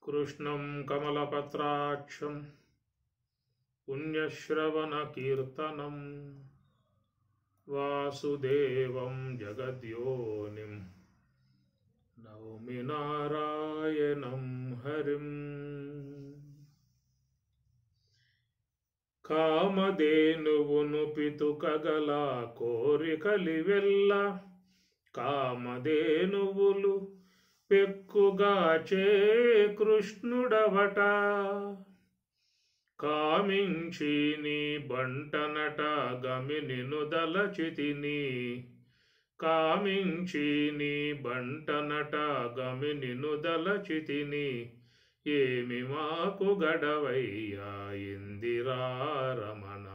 कृष्णं कमलपत्राक्षं पुण्यश्रवणकीर्तनं वासुदेवं जगद्योनिं नौमि नारायणं हरिम्। కామధేనువును పితుకగల కోరికలివెల్ల కామధేనువులు పెక్కుగాచే కృష్ణుడవట కామించి నీ బంటనట గమినిను దలచితిని కామించి నీ బంటనట గమినిను దలచితిని ఏమి మాకు గడవయ్యా ఇందిరారమణ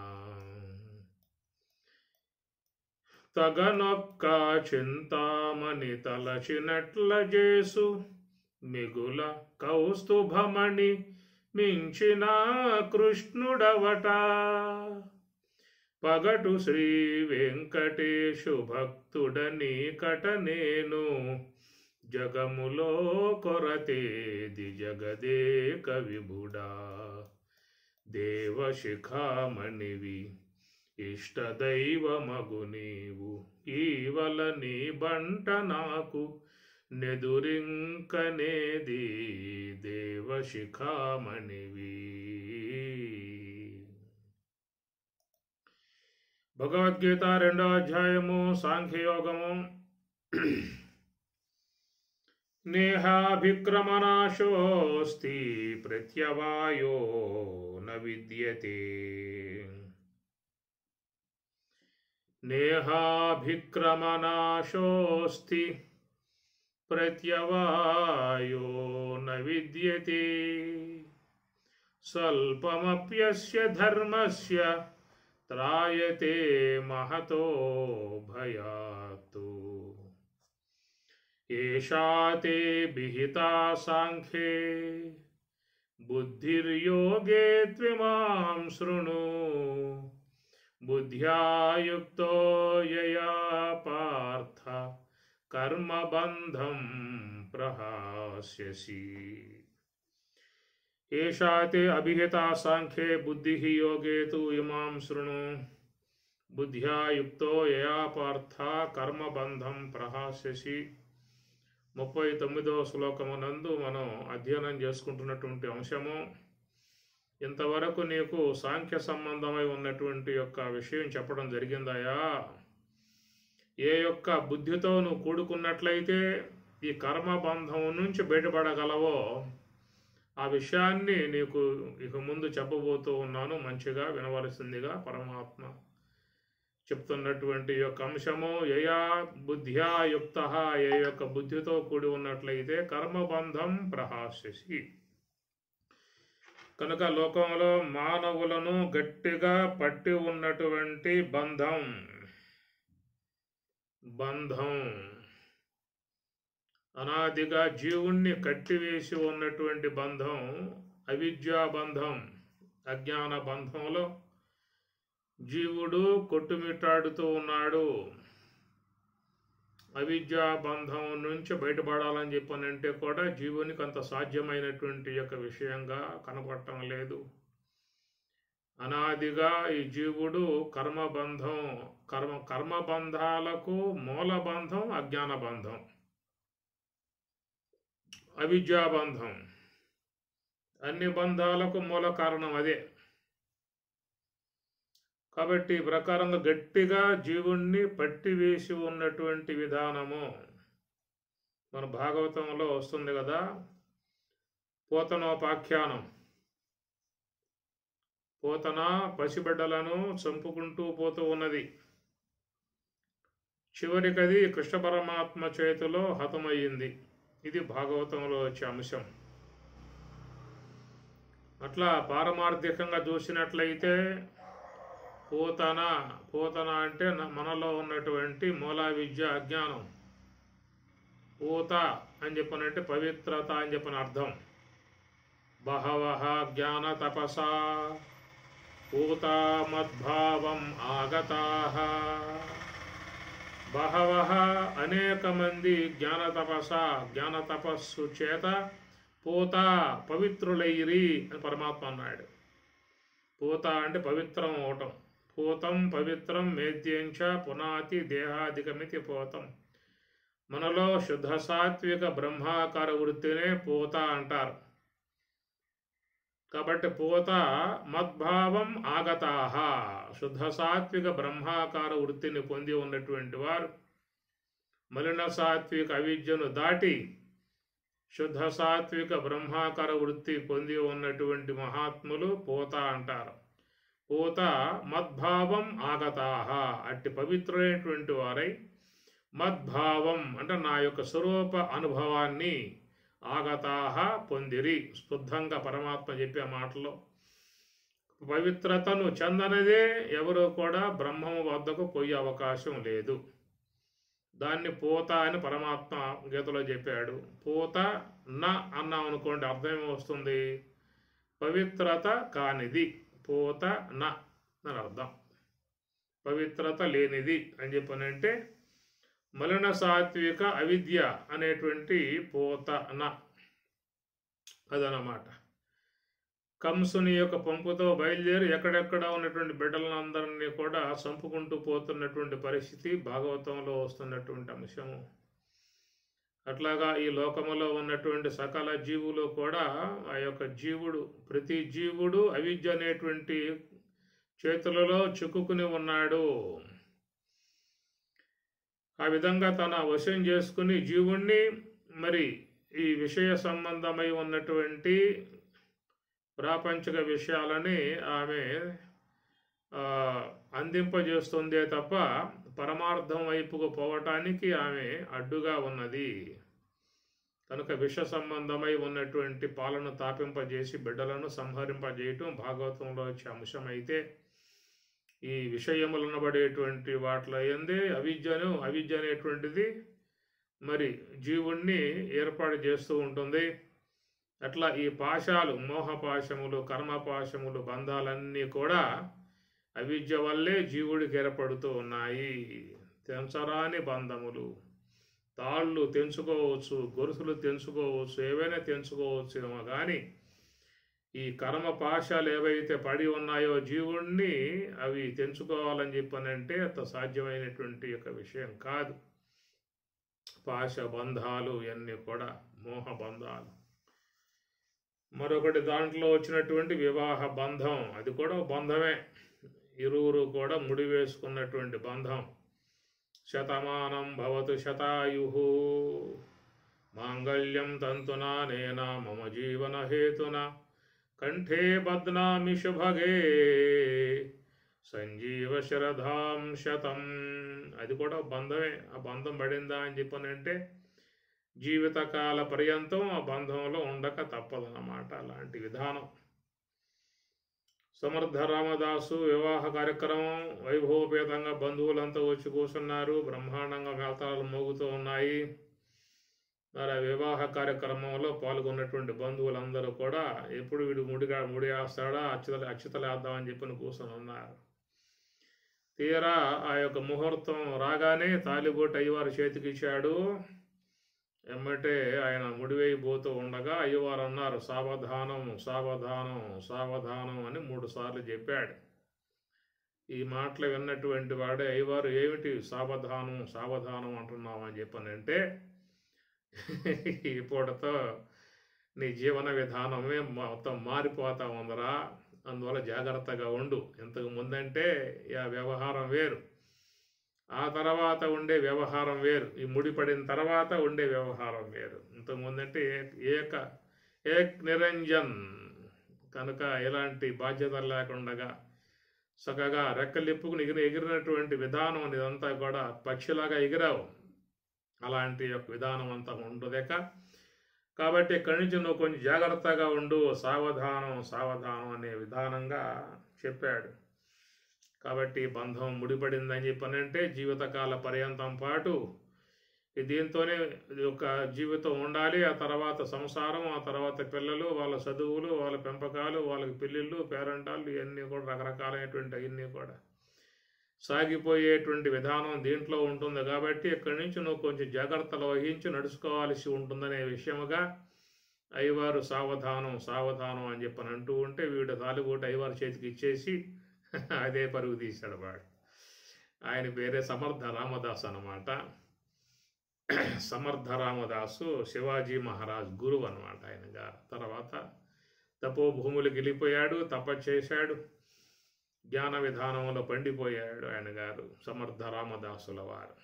తగనొక్క చింతామణి తలచినట్ల జేసు మిగుల కౌస్తుభమణి మించిన కృష్ణుడవట పగటు శ్రీ వెంకటేశు భక్తుడని కట నేను జగములో కొరతేది జగదేక విభుడా దేవశిఖామణివి ఇష్టదైవమగు నీవు ఈవల నీ బంట నాకు నెదురింకనేది దేవశిఖామణివి. భగవద్గీత 2వ అధ్యాయము సాంఖ్యయోగము. నేహాభిక్రమనాశోస్తి ప్రత్యవాయో న విద్యతే నేహాభిక్రమనాశోస్తి ప్రత్యవాయో న విద్యతే స్వల్పమప్యస్య ధర్మస్య త్రాయతే మహతో భయాత్తు ఏషా తే విహితా సాంఖ్యే బుద్ధిర్యోగే త్విమాం శృణు బుద్ధ్యా యుక్తో యయా పార్థ కర్మబంధం ప్రహాస్యసి. ఏషా తే అభిహితా సాంఖ్యే బుద్ధిః యోగే తు ఇమాం శృణు బుద్ధ్యా యుక్తో యయా పార్థ కర్మబంధం ప్రహాస్యసి. 39వ శ్లోకమునందు మనం అధ్యయనం చేసుకుంటున్నటువంటి అంశము, ఇంతవరకు నీకు సాంఖ్య సంబంధమై ఉన్నటువంటి యొక్క విషయం చెప్పడం జరిగిందయా. ఏ యొక్క బుద్ధితో నువ్వు కూడుకున్నట్లయితే ఈ కర్మబంధం నుంచి బయటపడగలవో ఆ విషయాన్ని నీకు ఇక ముందు చెప్పబోతూ ఉన్నాను. మంచిగా వినవలసిందిగా పరమాత్మ చెప్తున్నటువంటి యొక్క అంశము, యయా బుద్ధ్యా యుక్త, ఏ యొక్క బుద్ధితో కూడి ఉన్నట్లయితే కర్మబంధం ప్రహాస్యసి. కనుక లోకంలో మానవులను గట్టిగా పట్టి ఉన్నటువంటి బంధం అనాదిగా జీవుణ్ణి కట్టివేసి ఉన్నటువంటి బంధం అవిద్యా బంధం. అజ్ఞాన బంధంలో జీవుడు కొట్టుమిట్టాడుతూ ఉన్నాడు. అవిద్యా బంధం నుంచి బయటపడాలని చెప్పనంటే కూడా జీవునికి అంత సాధ్యమైనటువంటి యొక్క విషయంగా కనపడటం లేదు. అనాదిగా ఈ జీవుడు కర్మబంధాలకు మూలబంధం అజ్ఞాన బంధం, అవిద్యా బంధం. అన్ని బంధాలకు మూల కారణం అదే. కాబట్టి ఈ ప్రకారంగా గట్టిగా జీవుణ్ణి పట్టివేసి ఉన్నటువంటి విధానము మన భాగవతంలో వస్తుంది కదా. పోతనోపాఖ్యానం. పోతన పసిబిడ్డలను చంపుకుంటూ పోతూ ఉన్నది. చివరికది కృష్ణ పరమాత్మ చేతిలో హతమయ్యింది. ఇది భాగవతంలో వచ్చే అంశం. అట్లా పారమార్థికంగా చూసినట్లయితే పోతన అంటే మనలో ఉన్నటువంటి మూలా విద్య అజ్ఞానం. పూత అని చెప్పనంటే పవిత్రత అని చెప్పిన అర్థం. బహవః జ్ఞాన తపసా పూతా మద్భావం ఆగతాః. బహవః అనేక మంది జ్ఞాన తపస్సు చేత పూత పవిత్రులైరి అని పరమాత్మ అన్నాడు. పూత అంటే పవిత్రం అవటం. పూతం పవిత్రం మేద్యంచ పునాతి దేహాధికమితి పూతం. మనలో శుద్ధ సాత్విక బ్రహ్మాకార వృత్తినే పూత అంటారు. కాబట్టి పూత మద్భావం ఆగతాహ, శుద్ధ సాత్విక బ్రహ్మాకార వృత్తిని పొంది ఉన్నటువంటి వారు మలిన సాత్విక అవిద్యను దాటి శుద్ధ సాత్విక బ్రహ్మాకార వృత్తి పొంది ఉన్నటువంటి మహాత్ములు పూత అంటారు. పూత మద్భావం ఆగతాహ, అట్టి పవిత్రులైనటువంటి వారై మద్భావం అంటే నా యొక్క స్వరూప అనుభవాన్ని ఆగతాహ పొందిరి. శుద్ధంగా పరమాత్మ చెప్పే మాటలో పవిత్రతను చెందనదే ఎవరు కూడా బ్రహ్మము వద్దకు పోయే అవకాశం లేదు. దాన్ని పూత అని పరమాత్మ గీతలో చెప్పాడు. పూత న అన్నాం అనుకోండి, అర్థం వస్తుంది, పవిత్రత కానిది. పూత న అని అర్థం, పవిత్రత లేనిది అని చెప్పనంటే మలిన సాత్విక అవిద్య అనేటువంటి పూత న అదనమాట. కంసుని యొక్క పంపుతో బయలుదేరి ఎక్కడెక్కడ ఉన్నటువంటి బిడ్డలందరినీ కూడా చంపుకుంటూ పోతున్నటువంటి పరిస్థితి భాగవతంలో వస్తున్నటువంటి అంశము. అట్లాగా ఈ లోకములో ఉన్నటువంటి సకల జీవులు కూడా ఆ యొక్క జీవుడు, ప్రతి జీవుడు అవిద్య అనేటువంటి చేతులలో చిక్కుకుని ఉన్నాడు. ఆ విధంగా తన వశం చేసుకుని జీవుణ్ణి మరి ఈ విషయ సంబంధమై ఉన్నటువంటి ప్రాపంచిక విషయాలని ఆమె అందింపజేస్తుందే తప్ప పరమార్థం వైపుకు పోవటానికి ఆమె అడ్డుగా ఉన్నది. కనుక విష సంబంధమై ఉన్నటువంటి పాలను తాపింపజేసి బిడ్డలను సంహరింపజేయటం భాగవతంలో వచ్చే అంశం అయితే, ఈ విషయములనబడేటువంటి వాటిలో ఏంది అవిద్య అనేటువంటిది మరి జీవుణ్ణి ఏర్పాటు చేస్తూ ఉంటుంది. అట్లా ఈ పాశాలు, మోహపాశములు, కర్మపాశములు, బంధాలన్నీ కూడా అవిద్య వల్లే జీవుడికి ఏర్పడుతూ ఉన్నాయి. తెంచరాని బంధములు, తాళ్ళు తెంచుకోవచ్చు, గొలుసులు తెంచుకోవచ్చు, ఏవైనా తెంచుకోవచ్చు ఏమో కానీ ఈ కర్మ పాశాలు ఏవైతే పడి ఉన్నాయో జీవుణ్ణి అవి తెంచుకోవాలని చెప్పనంటే అంత సాధ్యమైనటువంటి యొక్క విషయం కాదు. పాశ బంధాలు ఇవన్నీ కూడా మోహ బంధాలు. మరొకటి దాంట్లో వచ్చినటువంటి వివాహ బంధం, అది కూడా బంధమే. ఇరువురు కూడా ముడివేసుకున్నటువంటి బంధం. శతమానం భవతు శతాయుః మాంగళ్యం తంతునా నేనా మమ జీవన హేతున కంఠే బధ్నామి శుభగే సంజీవ శరధాం శతం. అది కూడా బంధమే. ఆ బంధం పడిందా అని చెప్పనంటే జీవితకాల పర్యంతం ఆ బంధంలో ఉండక తప్పదన్నమాట. అలాంటి విధానం. సమర్థ రామదాసు వివాహ కార్యక్రమం వైభవపేతంగా బంధువులంతా వచ్చి కూర్చున్నారు. బ్రహ్మాండంగా మేళతాళాలు మోగుతూ ఉన్నాయి. మరి ఆ వివాహ కార్యక్రమంలో పాల్గొన్నటువంటి బంధువులందరూ కూడా ఎప్పుడు వీడు ముడి వేస్తాడా, అక్షతలు వేద్దామని చెప్పి కూర్చొని ఉన్నారు. తీరా ఆ యొక్క ముహూర్తం రాగానే తాలిబోటు అయ్యవారు చేతికి ఇచ్చాడు. ఎమ్మటే ఆయన ముడివేయబోతూ ఉండగా అయ్యవారు అన్నారు, సావధానం సావధానం సావధానం అని 3 సార్లు చెప్పాడు. ఈ మాటలు విన్నటువంటి వాడే అయ్యవారు, ఏమిటి సావధానం సావధానం అంటున్నావు అని చెప్పనంటే, ఈ పూటతో నీ జీవన విధానమే మొత్తం మారిపోతా ఉందరా, అందువల్ల జాగ్రత్తగా ఉండు. ఇంతకు ముందంటే ఆ వ్యవహారం వేరు, ఆ తర్వాత ఉండే వ్యవహారం వేరు, ఈ ముడిపడిన తర్వాత ఉండే వ్యవహారం వేరు. ఇంతకుముందంటే ఏక్ నిరంజన్. కనుక ఎలాంటి బాధ్యతలు లేకుండా చక్కగా రెక్కలిప్పుకుని ఎగిరినటువంటి విధానం ఇదంతా కూడా పక్షిలాగా ఎగిరావు. అలాంటి యొక్క విధానం అంతా ఉండదేక. కాబట్టి ఇక్కడి నుంచి నువ్వు కొంచెం జాగ్రత్తగా ఉండు, సావధానం సావధానం అనే విధానంగా చెప్పాడు. కాబట్టి బంధం ముడిపడిందని చెప్పనంటే జీవితకాల పర్యంతం పాటు దీంతోనే ఒక జీవితం ఉండాలి. ఆ తర్వాత సంసారం, ఆ తర్వాత పిల్లలు, వాళ్ళ చదువులు, వాళ్ళ పెంపకాలు, వాళ్ళకి పెళ్ళిళ్ళు, పేరంటాలు, ఇవన్నీ కూడా రకరకాలైనటువంటి అవన్నీ కూడా సాగిపోయేటువంటి విధానం దీంట్లో ఉంటుంది. కాబట్టి ఇక్కడి నుంచి నువ్వు కొంచెం జాగ్రత్తలు వహించి నడుచుకోవాల్సి ఉంటుందనే విషయముగా అయ్యవారు సావధానం సావధానం అని చెప్పని అంటూ ఉంటే వీడు తాలిబోటు అయ్యవారి చేతికి ఇచ్చేసి అదే పరుగు తీశాడు వాడు. ఆయన పేరే సమర్థ రామదాస్ అన్నమాట. సమర్థ రామదాసు శివాజీ మహారాజ్ గురువు అనమాట ఆయన గారు. తర్వాత తపోభూములకు వెళ్ళిపోయాడు, తపస్చేశాడు, జ్ఞాన విధానంలో పండిపోయాడు ఆయన గారు సమర్థ రామదాసుల వారు.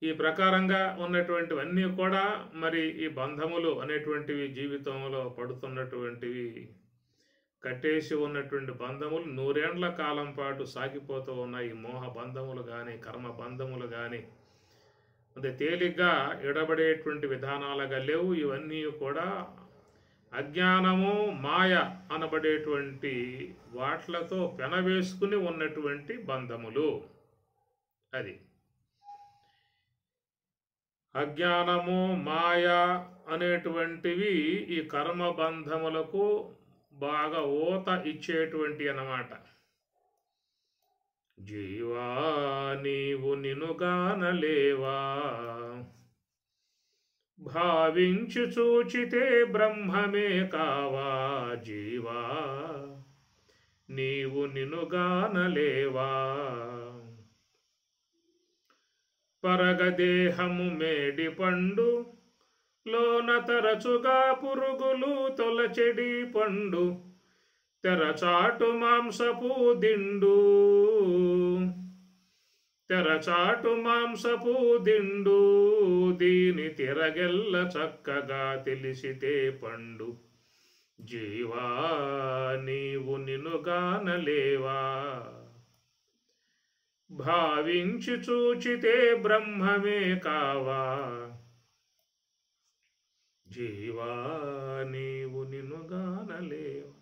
ఈ ప్రకారంగా ఉన్నటువంటివన్నీ కూడా మరి ఈ బంధములు అనేటువంటివి జీవితంలో పడుతున్నటువంటివి, కట్టేసి ఉన్నటువంటి బంధములు 100 ఏండ్ల కాలం పాటు సాగిపోతూ ఉన్నాయి. మోహ బంధములు కానీ కర్మ బంధములు కానీ అంటే తేలిగ్గా ఎడబడేటువంటి విధానాలుగా లేవు. ఇవన్నీ కూడా అజ్ఞానము మాయ అనబడేటువంటి వాట్లతో పెనవేసుకుని ఉన్నటువంటి బంధములు. అది అజ్ఞానము మాయ అనేటువంటివి ఈ కర్మ బంధములకు బాగా ఊత ఇచ్చేటువంటి అన్నమాట. జీవా నీవు నినుగానలేవా, భావించు చూచితే బ్రహ్మమే కావా. జీవా నీవు నినుగానలేవా, పరగదేహము మేడి పండు లోన తరచుగా పురుగులు తొలచెడి పండు, తెరచాటు మాంసపు దిండు, తెరచాటు మాంసపు దిండు, దీని తిరగెల్ల చక్కగా తెలిసితే పండు. జీవా నీవు నినుగానలేవా, భావించి చూచితే బ్రహ్మమే కావా. జీవా నీవు నినుగానలేవా.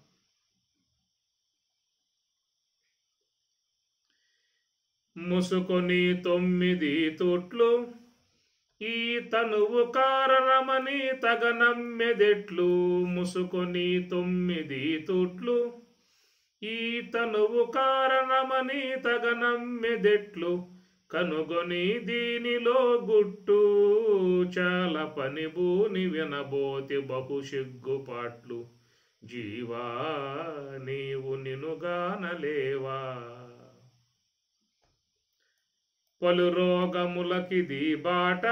ముసుకొని 9 తూట్లు ఈ తనువు కారణమని తగనమ్మెదెట్లు. ముసుకొని 9 తూట్లు ఈ తనువు కారణమని తగనమ్మెదెట్లు. కనుగొని దీనిలో గుట్టు చాలా పనిబూని వినబోతి బహు సిగ్గుపాట్లు. జీవా నీవు నినుగానలేవా, పలు రోగములకిది బాట,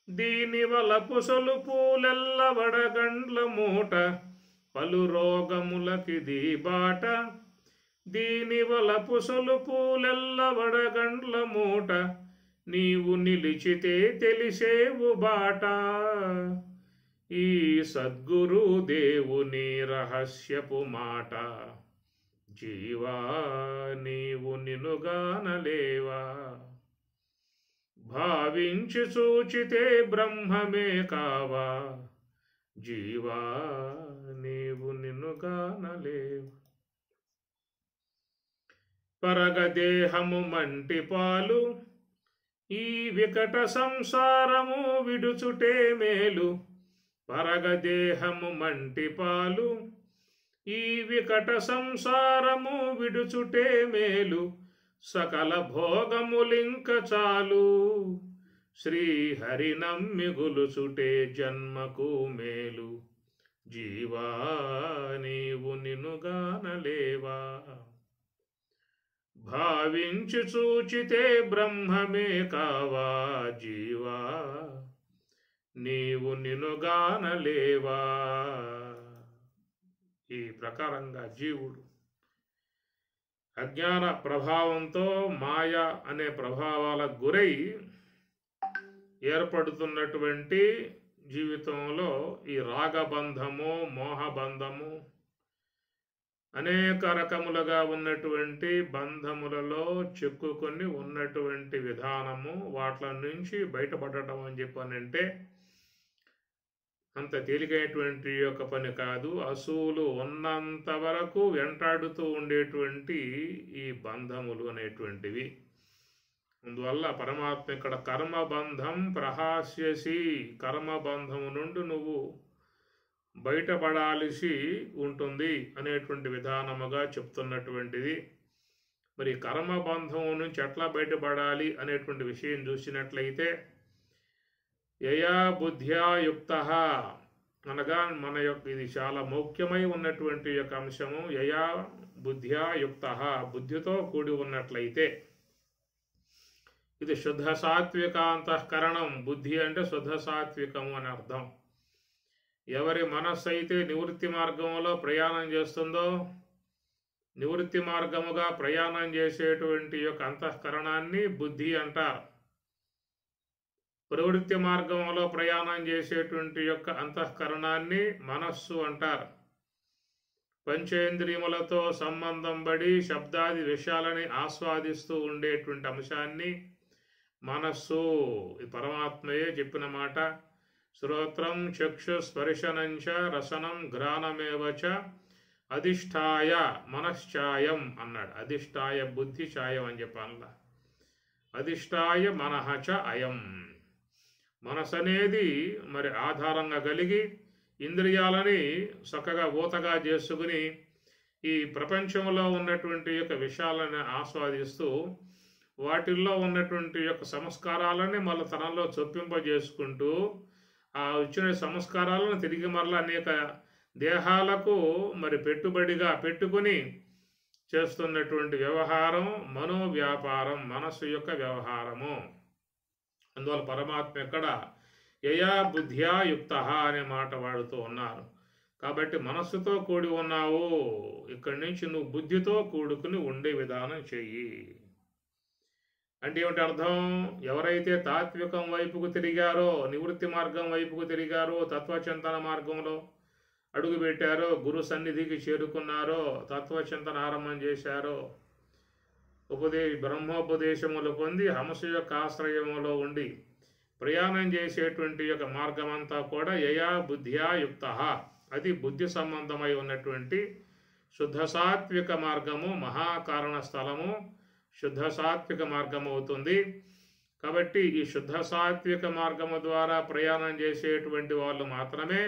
దీని వలపు సొలుపులెల్ల వడగండ్ల మూట. పలు రోగములకిది బాట, దీని వలపు సొలుపులెల్ల వడగండ్ల మూట. నీవు నిలిచితే తెలిసేవు బాట, ఈ సద్గురు దేవుని రహస్యపు మాట. జీవా నీవు నినుగానలేవా, భావించి చూచితే బ్రహ్మమే కావా. జీవా నీవు నినుగానలేవా, పరగదేహము మంటి పాలు ఈ వికట సంసారము విడుచుటే మేలు. పరగదేహము మంటి పాలు ఈ వికట సంసారము విడుచుటే మేలు. సకల భోగములింక చాలు, శ్రీహరి నమ్మిగులుచుటే జన్మకు మేలు. జీవా నీవు నినుగానలేవా, భావించి చూచితే బ్రహ్మమే కావా. జీవా నీవు నినుగానలేవా. ఈ ప్రకారంగా జీవుడు అజ్ఞాన ప్రభావంతో మాయ అనే ప్రభావాలకు గురై ఏర్పడుతున్నటువంటి జీవితంలో ఈ రాగబంధము మోహబంధము అనేక రకములుగా ఉన్నటువంటి బంధములలో చిక్కుకొని ఉన్నటువంటి విధానము, వాటి నుంచి బయటపడటం అని చెప్పానంటే అంత తేలికైనటువంటి యొక్క పని కాదు. అసూలు ఉన్నంత వరకు వెంటాడుతూ ఉండేటువంటి ఈ బంధములు అనేటువంటివి. అందువల్ల పరమాత్మ ఇక్కడ కర్మబంధం ప్రహాస్యసి, కర్మబంధము నుండి నువ్వు బయటపడాల్సి ఉంటుంది అనేటువంటి విధానముగా చెప్తున్నటువంటిది. మరి కర్మబంధం నుంచి ఎట్లా బయటపడాలి అనేటువంటి విషయం చూసినట్లయితే యయా బుద్ధ్యా యుక్త అనగా మన యొక్క ఇది చాలా ముఖ్యమై ఉన్నటువంటి యొక్క అంశము. యయా బుద్ధ్యా యుక్త, బుద్ధితో కూడి ఉన్నట్లయితే. ఇది శుద్ధ సాత్విక అంతఃకరణం. బుద్ధి అంటే శుద్ధ సాత్వికము అని అర్థం. ఎవరి మనస్సు అయితే నివృత్తి మార్గంలో ప్రయాణం చేస్తుందో, నివృత్తి మార్గముగా ప్రయాణం చేసేటువంటి యొక్క అంతఃకరణాన్ని బుద్ధి అంటారు. ప్రవృత్తి మార్గంలో ప్రయాణం చేసేటువంటి యొక్క అంతఃకరణాన్ని మనస్సు అంటారు. పంచేంద్రియములతో సంబంధం పడి శబ్దాది విషయాలని ఆస్వాదిస్తూ ఉండేటువంటి అంశాన్ని మనస్సు. ఈ పరమాత్మయే చెప్పిన మాట. శ్రోత్రం చక్షు స్పర్శనంచ రసనం ఘ్రాణమేవచ అధిష్టాయ మనశ్చాయం అన్నాడు. అధిష్టాయ బుద్ధి ఛాయం అని చెప్పాల. అధిష్టాయ మనహచ అయం. మనసు అనేది మరి ఆధారంగా కలిగి ఇంద్రియాలని చక్కగా ఊతగా చేసుకుని ఈ ప్రపంచంలో ఉన్నటువంటి యొక్క విషయాలను ఆస్వాదిస్తూ వాటిల్లో ఉన్నటువంటి యొక్క సంస్కారాలని మళ్ళీ తనలో చొప్పింపజేసుకుంటూ ఆ వచ్చిన సంస్కారాలను తిరిగి మరలా అనేక దేహాలకు మరి పెట్టుబడిగా పెట్టుకుని చేస్తున్నటువంటి వ్యవహారం మనోవ్యాపారం, మనస్సు యొక్క వ్యవహారము. అందువల్ల పరమాత్మ ఎక్కడ యయా బుద్ధ్యా యుక్త అనే మాట వాడుతూ ఉన్నారు. కాబట్టి మనస్సుతో కూడి ఉన్నావు, ఇక్కడి నుంచి నువ్వు బుద్ధితో కూడుకుని ఉండే విధానం చెయ్యి అంటే ఏమిటి అర్థం? ఎవరైతే తాత్వికం వైపుకు తిరిగారో, నివృత్తి మార్గం వైపుకు తిరిగారో, తత్వచింతన మార్గంలో అడుగుపెట్టారో, గురు సన్నిధికి చేరుకున్నారో, తత్వచింతన ఆరంభం చేశారో, బ్రహ్మోపదేశములు పొంది హంస యొక్క ఆశ్రయములో ఉండి ప్రయాణం చేసేటువంటి యొక్క మార్గమంతా కూడా యయా బుద్ధ్యా యుక్త, అది బుద్ధి సంబంధమై ఉన్నటువంటి శుద్ధ సాత్విక మార్గము, మహాకారణ స్థలము శుద్ధ సాత్విక మార్గం అవుతుంది. కాబట్టి ఈ శుద్ధ సాత్విక మార్గము ద్వారా ప్రయాణం చేసేటువంటి వాళ్ళు మాత్రమే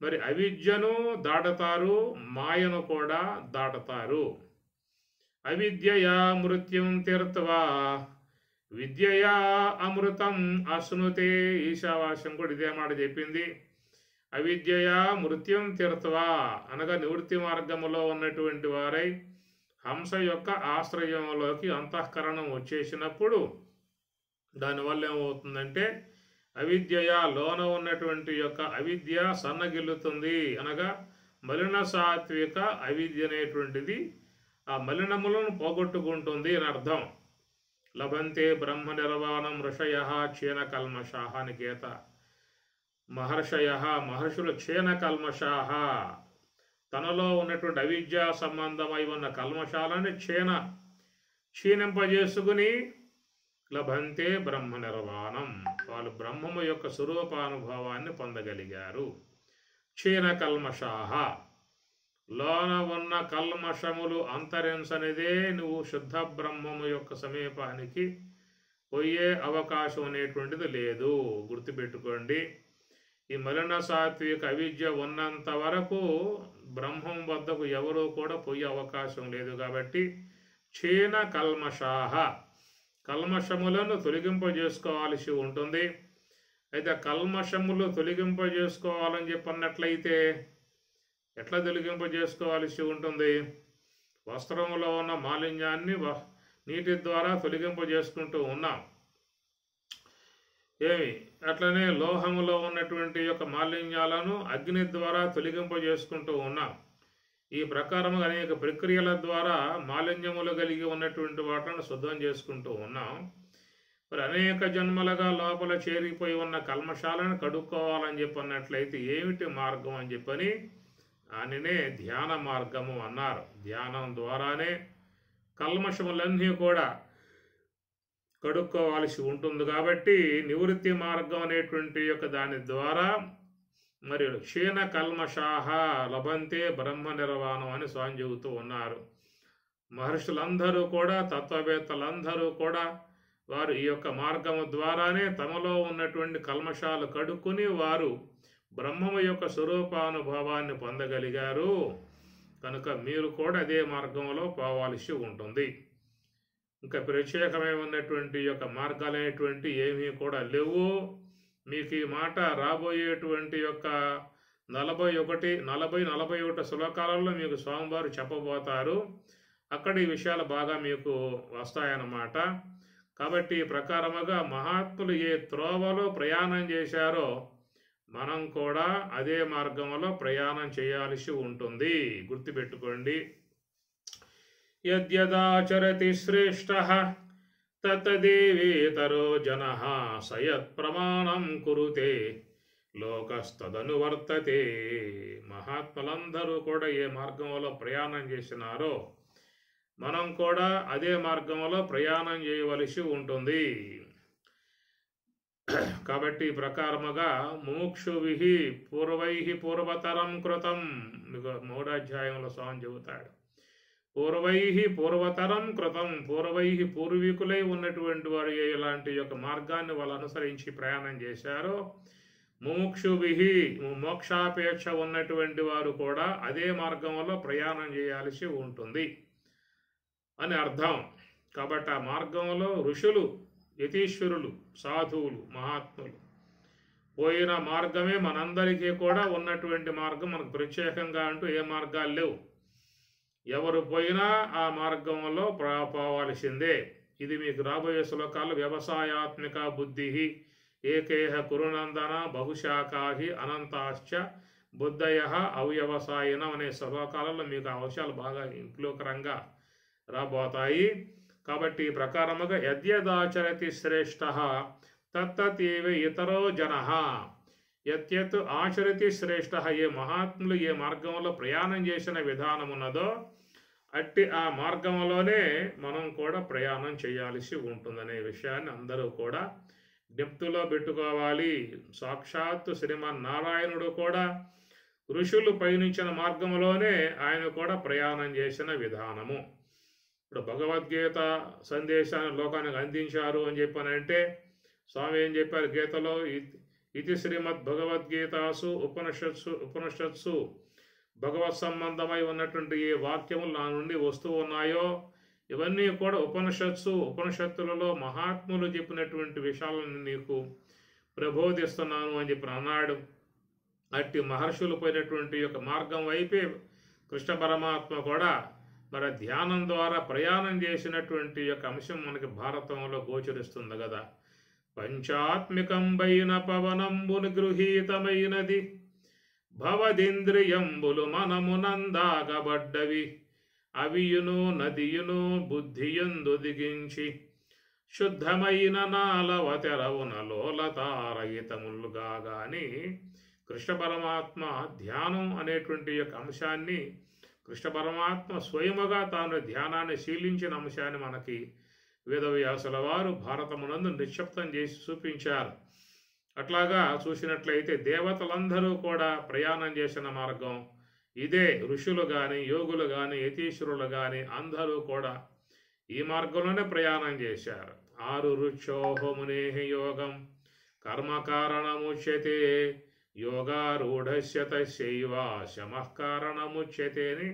మరి అవిద్యను దాటతారు, మాయను కూడా దాటతారు. అవిద్యయా మృత్యుం తీర్త్వా విద్యయా అమృతం అశ్నుతే. ఈశావాస్యం కూడా ఇదే మాట చెప్పింది. అవిద్యయా మృత్యుం తీర్త్వా అనగా నివృత్తి మార్గములో ఉన్నటువంటి వారై హంస యొక్క ఆశ్రయంలోకి అంతఃకరణం వచ్చేసినప్పుడు దానివల్ల ఏమవుతుందంటే అవిద్యయా లోన ఉన్నటువంటి యొక్క అవిద్య సన్నగిల్లుతుంది. అనగా మలిన సాత్విక అవిద్య అనేటువంటిది ఆ మలినములను పోగొట్టుకుంటుంది అని అర్థం. లభంతే బ్రహ్మ నిర్వాణం ఋషయ క్షీణ కల్మషాహ అని గీత. మహర్షులు క్షీణ కల్మషాహ, తనలో ఉన్నటువంటి అవిద్యా సంబంధమై ఉన్న కల్మషాలని క్షీణింపజేసుకుని లభంతే బ్రహ్మ నిర్వాణం, వాళ్ళు బ్రహ్మము యొక్క స్వరూపానుభవాన్ని పొందగలిగారు. క్షీణ కల్మషాహ, లోన ఉన్న కల్మషములు అంతరించనిదే నువ్వు శుద్ధ బ్రహ్మము యొక్క సమీపానికి పోయే అవకాశం అనేటువంటిది లేదు. గుర్తుపెట్టుకోండి, ఈ మలిన సాత్విక అవిద్య ఉన్నంత వరకు బ్రహ్మం వద్దకు ఎవరూ కూడా పోయే అవకాశం లేదు. కాబట్టి క్షీణ కల్మషాహ, కల్మషములను తొలగింపజేసుకోవాల్సి ఉంటుంది. అయితే కల్మషములు తొలగింపజేసుకోవాలని చెప్పన్నట్లయితే ఎట్లా తొలగింపజేసుకోవాల్సి ఉంటుంది? వస్త్రంలో ఉన్న మాలిన్యాన్ని నీటి ద్వారా తొలగింపజేసుకుంటూ ఉన్నాం. అట్లనే లోహములో ఉన్నటువంటి యొక్క మాలిన్యాలను అగ్ని ద్వారా తొలగింపజేసుకుంటూ ఉన్నాం. ఈ ప్రకారం అనేక ప్రక్రియల ద్వారా మాలిన్యములు కలిగి ఉన్నటువంటి వాటిని శుద్ధం చేసుకుంటూ ఉన్నాం. మరి అనేక జన్మలుగా లోపల చేరిపోయి ఉన్న కల్మషాలను కడుక్కోవాలని చెప్పన్నట్లయితే ఏమిటి మార్గం అని చెప్పని దానినే ధ్యాన మార్గము అన్నారు. ధ్యానం ద్వారానే కల్మషములన్నీ కూడా కడుక్కోవాల్సి ఉంటుంది. కాబట్టి నివృత్తి మార్గం అనేటువంటి యొక్క దాని ద్వారా మరి క్షీణ కల్మషాహ లభంతే బ్రహ్మ నిర్వాణం అని స్వామి చెబుతూ ఉన్నారు. మహర్షులందరూ కూడా, తత్వవేత్తలందరూ కూడా వారు ఈ యొక్క మార్గము ద్వారానే తమలో ఉన్నటువంటి కల్మషాలు కడుక్కుని వారు బ్రహ్మము యొక్క స్వరూపానుభవాన్ని పొందగలిగారు. కనుక మీరు కూడా అదే మార్గంలో పోవాల్సి ఉంటుంది. ఇంకా ప్రత్యేకమై ఉన్నటువంటి యొక్క మార్గాలు అనేటువంటి ఏమీ కూడా లేవు. మీకు ఈ మాట రాబోయేటువంటి యొక్క 41 శ్లోకాలలో మీకు స్వామివారు చెప్పబోతారు. అక్కడ ఈ విషయాలు బాగా మీకు వస్తాయన్నమాట. కాబట్టి ఈ ప్రకారముగా మహాత్ములు ఏ త్రోవలో ప్రయాణం చేశారో మనం కూడా అదే మార్గంలో ప్రయాణం చేయాల్సి ఉంటుంది. గుర్తుపెట్టుకోండి. యద్యదాచరతి శ్రేష్టః తత్తదేవేతరో జనః సయత్ ప్రమాణం కురుతే లోకస్తదనువర్తతే. మహాత్ములందరూ కూడా ఏ మార్గంలో ప్రయాణం చేసినారో మనం కూడా అదే మార్గంలో ప్రయాణం చేయవలసి ఉంటుంది. కాబట్టి ఈ ప్రకారముగా ముముక్షుభిః పూర్వైః పూర్వతరం కృతం, మీకు 3వ అధ్యాయంలో స్వామి చెబుతాడు. పూర్వైః పూర్వతరం కృతం, పూర్వీకులై ఉన్నటువంటి వారు ఇలాంటి యొక్క మార్గాన్ని వాళ్ళు అనుసరించి ప్రయాణం చేశారో, ముముక్షుభిః మోక్షాపేక్ష ఉన్నటువంటి వారు కూడా అదే మార్గంలో ప్రయాణం చేయాల్సి ఉంటుంది అని అర్థం. కాబట్టి ఆ మార్గంలో ఋషులు, యతీశ్వరులు, సాధువులు, మహాత్ములు పోయిన మార్గమే మనందరికీ కూడా ఉన్నటువంటి మార్గం. మనకు ప్రత్యేకంగా అంటూ ఏ మార్గాలు లేవు. ఎవరు పోయినా ఆ మార్గంలో పోవాల్సిందే. ఇది మీకు రాబోయే శ్లోకాలు. వ్యవసాయాత్మిక బుద్ధి ఏకేహ కురునందన బహుశాఖాహి అనంతాశ్చ బుద్ధయ అవ్యవసాయనం అనే శ్లోకాలలో మీకు ఆ అంశాలు బాగా ఇంక్లూకరంగా రాబోతాయి. కాబట్టి ఈ ప్రకారముగా యద్యదాచరతి శ్రేష్టః తత్తతేవ ఇతరో జనః. యత్యత్ ఆచరతి శ్రేష్టః, ఏ మహాత్ములు ఏ మార్గంలో ప్రయాణం చేసిన విధానం ఉన్నదో అట్టి ఆ మార్గంలోనే మనం కూడా ప్రయాణం చేయాల్సి ఉంటుందనే విషయాన్ని అందరూ కూడా జ్ఞప్తిలో పెట్టుకోవాలి. సాక్షాత్తు శ్రీమన్నారాయణుడు కూడా ఋషులు పయనించిన మార్గంలోనే ఆయన కూడా ప్రయాణం చేసిన విధానము. ఇప్పుడు భగవద్గీత సందేశాన్ని లోకానికి అందించారు అని చెప్పానంటే స్వామి ఏం చెప్పారు గీతలో? ఇది శ్రీమద్ భగవద్గీతాసు ఉపనిషత్సు భగవత్ సంబంధమై ఉన్నటువంటి ఏ వాక్యములు నా నుండి వస్తూ ఉన్నాయో ఇవన్నీ కూడా ఉపనిషత్తులలో మహాత్ములు చెప్పినటువంటి విషయాలను నీకు ప్రబోధిస్తున్నాను అని చెప్పి అన్నాడు. అట్టి మహర్షులు పోయినటువంటి యొక్క మార్గం వైపే కృష్ణ పరమాత్మ కూడా మరి ధ్యానం ద్వారా ప్రయాణం చేసినటువంటి యొక్క అంశం మనకి భారతంలో గోచరిస్తుంది కదా. పంచాత్మికంబైన పవనంబును గృహీతమైనది భవదింద్రియంబులు మనమునందాగబడ్డవి అవియును నదియును బుద్ధియందు దిగించి శుద్ధమైన నాలవ తెరవున లోలతారహితములుగా. గాని కృష్ణ పరమాత్మ ధ్యానం అనేటువంటి యొక్క అంశాన్ని కృష్ణ పరమాత్మ స్వయముగా తాను ధ్యానాన్ని శీలించిన అంశాన్ని మనకి వేదవ్యాసుల వారు భారతమునందు నిక్షిప్తం చేసి చూపించారు. అట్లాగా చూసినట్లయితే దేవతలందరూ కూడా ప్రయాణం చేసిన మార్గం ఇదే. ఋషులు కానీ, యోగులు కానీ, యతీశ్వరులు కానీ అందరూ కూడా ఈ మార్గంలోనే ప్రయాణం చేశారు. 6 రుచోహమునే యోగం కర్మకారణముచ్యతే యోగారూఢస్య తస్యైవ శమః కారణముచ్యతే అని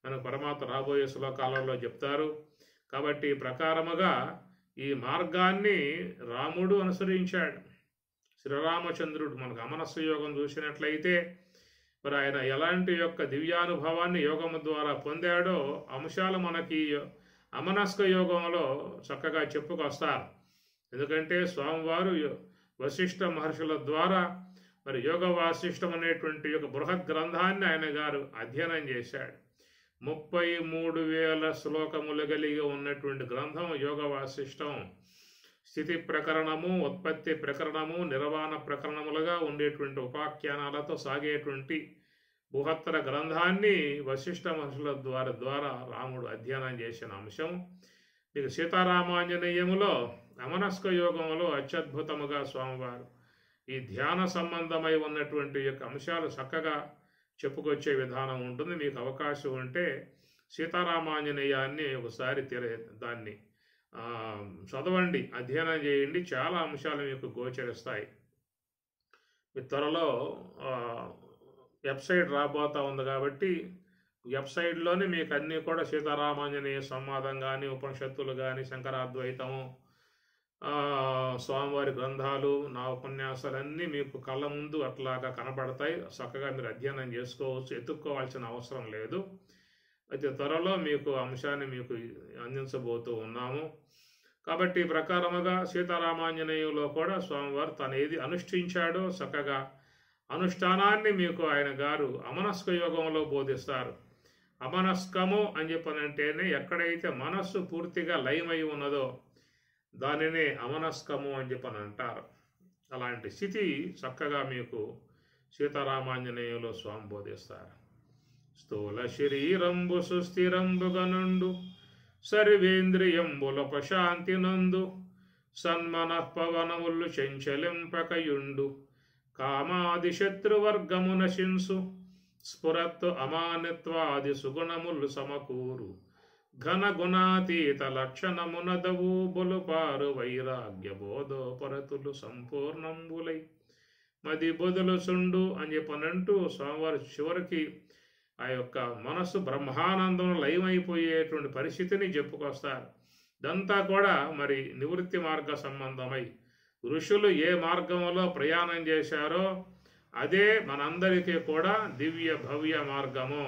మనకు పరమాత్మ రాబోయే శ్లోకాలలో చెప్తారు. కాబట్టి ఈ ప్రకారముగా ఈ మార్గాన్ని రాముడు అనుసరించాడు. శ్రీరామచంద్రుడు మనకు అమనస్సు యోగం చూసినట్లయితే మరి ఆయన ఎలాంటి యొక్క దివ్యానుభవాన్ని యోగము ద్వారా పొందాడో అంశాలు మనకి అమనస్క యోగంలో చక్కగా చెప్పుకొస్తారు. ఎందుకంటే స్వామివారు వశిష్ఠ మహర్షుల ద్వారా మరి యోగ వాసిష్టం అనేటువంటి యొక్క బృహత్ గ్రంథాన్ని ఆయన గారు అధ్యయనం చేశాడు. 33,000 శ్లోకములు కలిగి ఉన్నటువంటి గ్రంథం యోగ వాసిష్టం. స్థితి ప్రకరణము, ఉత్పత్తి ప్రకరణము, నిర్వాణ ప్రకరణములుగా ఉండేటువంటి ఉపాఖ్యానాలతో సాగేటువంటి బృహత్తర గ్రంథాన్ని వశిష్ఠ మహర్షుల ద్వారా రాముడు అధ్యయనం చేసిన అంశం. మీకు సీతారామాంజనేయములో అమనస్క యోగములో అత్యద్భుతముగా స్వామివారు ఈ ధ్యాన సంబంధమై ఉన్నటువంటి యొక్క అంశాలు చక్కగా చెప్పుకొచ్చే విధానం ఉంటుంది. మీకు అవకాశం ఉంటే సీతారామాంజనేయాన్ని ఒకసారి దాన్ని చదవండి, అధ్యయనం చేయండి. చాలా అంశాలు మీకు గోచరిస్తాయి. మీ త్వరలో వెబ్సైట్ రాబోతా ఉంది కాబట్టి వెబ్సైట్లోనే మీకు అన్నీ కూడా సీతారామాంజనేయ సంవాదం కానీ, ఉపనిషత్తులు కానీ, శంకరాద్వైతము, స్వామివారి గ్రంథాలు, నా ఉపన్యాసాలన్నీ మీకు కళ్ళ ముందు అట్లాగా కనబడతాయి. చక్కగా మీరు అధ్యయనం చేసుకోవచ్చు, ఎత్తుక్కోవాల్సిన అవసరం లేదు. అయితే త్వరలో మీకు అంశాన్ని మీకు అందించబోతూ ఉన్నాము. కాబట్టి ఈ ప్రకారముగా సీతారామాంజనేయులో కూడా స్వామివారు తను ఏది అనుష్ఠించాడో చక్కగా అనుష్ఠానాన్ని మీకు ఆయన గారు అమనస్క యోగంలో బోధిస్తారు. అమనస్కము అని చెప్పనంటేనే ఎక్కడైతే మనస్సు పూర్తిగా లయమై ఉన్నదో దానినే అమనస్కము అని చెప్పని అంటారు. అలాంటి స్థితి చక్కగా మీకు సీతారామాంజనేయులో స్వామి బోధిస్తారు. స్థూల శరీరంబు సుస్థిరంబుగనుండు సర్వేంద్రియంబుల ప్రశాంతి నందు సన్మనఃపవనములు చంచలింపకయుండు కామాది శత్రువర్గము నశింసు స్ఫురత్తు అమానిత్వాది సుగుణములు సమకూరు ఘన గుణాతీత లక్షణమునదవు బొలుపారు వైరాగ్య బోధోపరతులు సంపూర్ణంబులై మది బొదులు సుండు అని చెప్పనంటూ స్వామివారి చివరికి ఆ యొక్క మనస్సు బ్రహ్మానందం లయమైపోయేటువంటి పరిస్థితిని చెప్పుకొస్తారు. ఇదంతా కూడా మరి నివృత్తి మార్గ సంబంధమై ఋషులు ఏ మార్గంలో ప్రయాణం చేశారో అదే మనందరికీ కూడా దివ్య భవ్య మార్గము.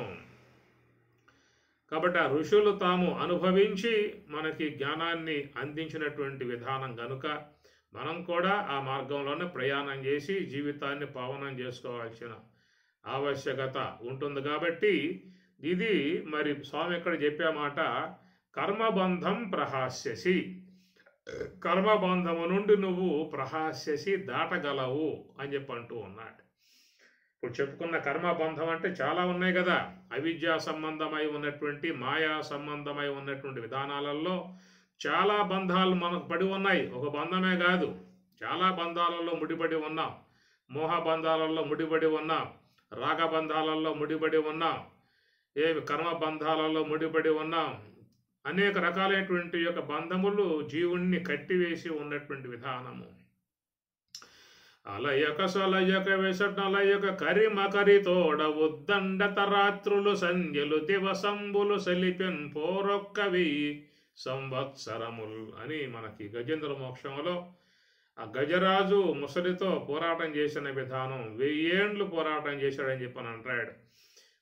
కాబట్టి ఆ ఋషులు తాము అనుభవించి మనకి జ్ఞానాన్ని అందించినటువంటి విధానం కనుక మనం కూడా ఆ మార్గంలోనే ప్రయాణం చేసి జీవితాన్ని పావనం చేసుకోవాల్సిన ఆవశ్యకత ఉంటుంది. కాబట్టి ఇది మరి స్వామి ఇక్కడ చెప్పే మాట, కర్మబంధం ప్రహాస్యసి, కర్మబంధము నుండి నువ్వు ప్రహాస్యసి దాటగలవు అని చెప్పి అంటూ ఉన్నాడు. ఇప్పుడు చెప్పుకున్న కర్మబంధం అంటే చాలా ఉన్నాయి కదా. అవిద్యా సంబంధమై ఉన్నటువంటి, మాయా సంబంధమై ఉన్నటువంటి విధానాలలో చాలా బంధాలు మనకు పడి ఉన్నాయి. ఒక బంధమే కాదు, చాలా బంధాలలో ముడిపడి ఉన్నాం. మోహ బంధాలలో ముడిపడి ఉన్నాం, రాగబంధాలలో ముడిపడి ఉన్నాం, కర్మ బంధాలలో ముడిపడి ఉన్నాం. అనేక రకాలైనటువంటి యొక్క బంధములు జీవుణ్ణి కట్టివేసి ఉన్నటువంటి విధానము. అలయక సలయక వెసటలయక కరిమకరి తోడ ఉద్దండత రాత్రులు సంధ్యలు దివసంబులు సలిపెన్ పోరొక్క 1000 సంవత్సరముల్ అని మనకి గజేంద్ర మోక్షంలో ఆ గజరాజు ముసలితో పోరాటం చేసిన విధానం 1000 ఏండ్లు పోరాటం చేశాడని చెప్పని అంటాడు.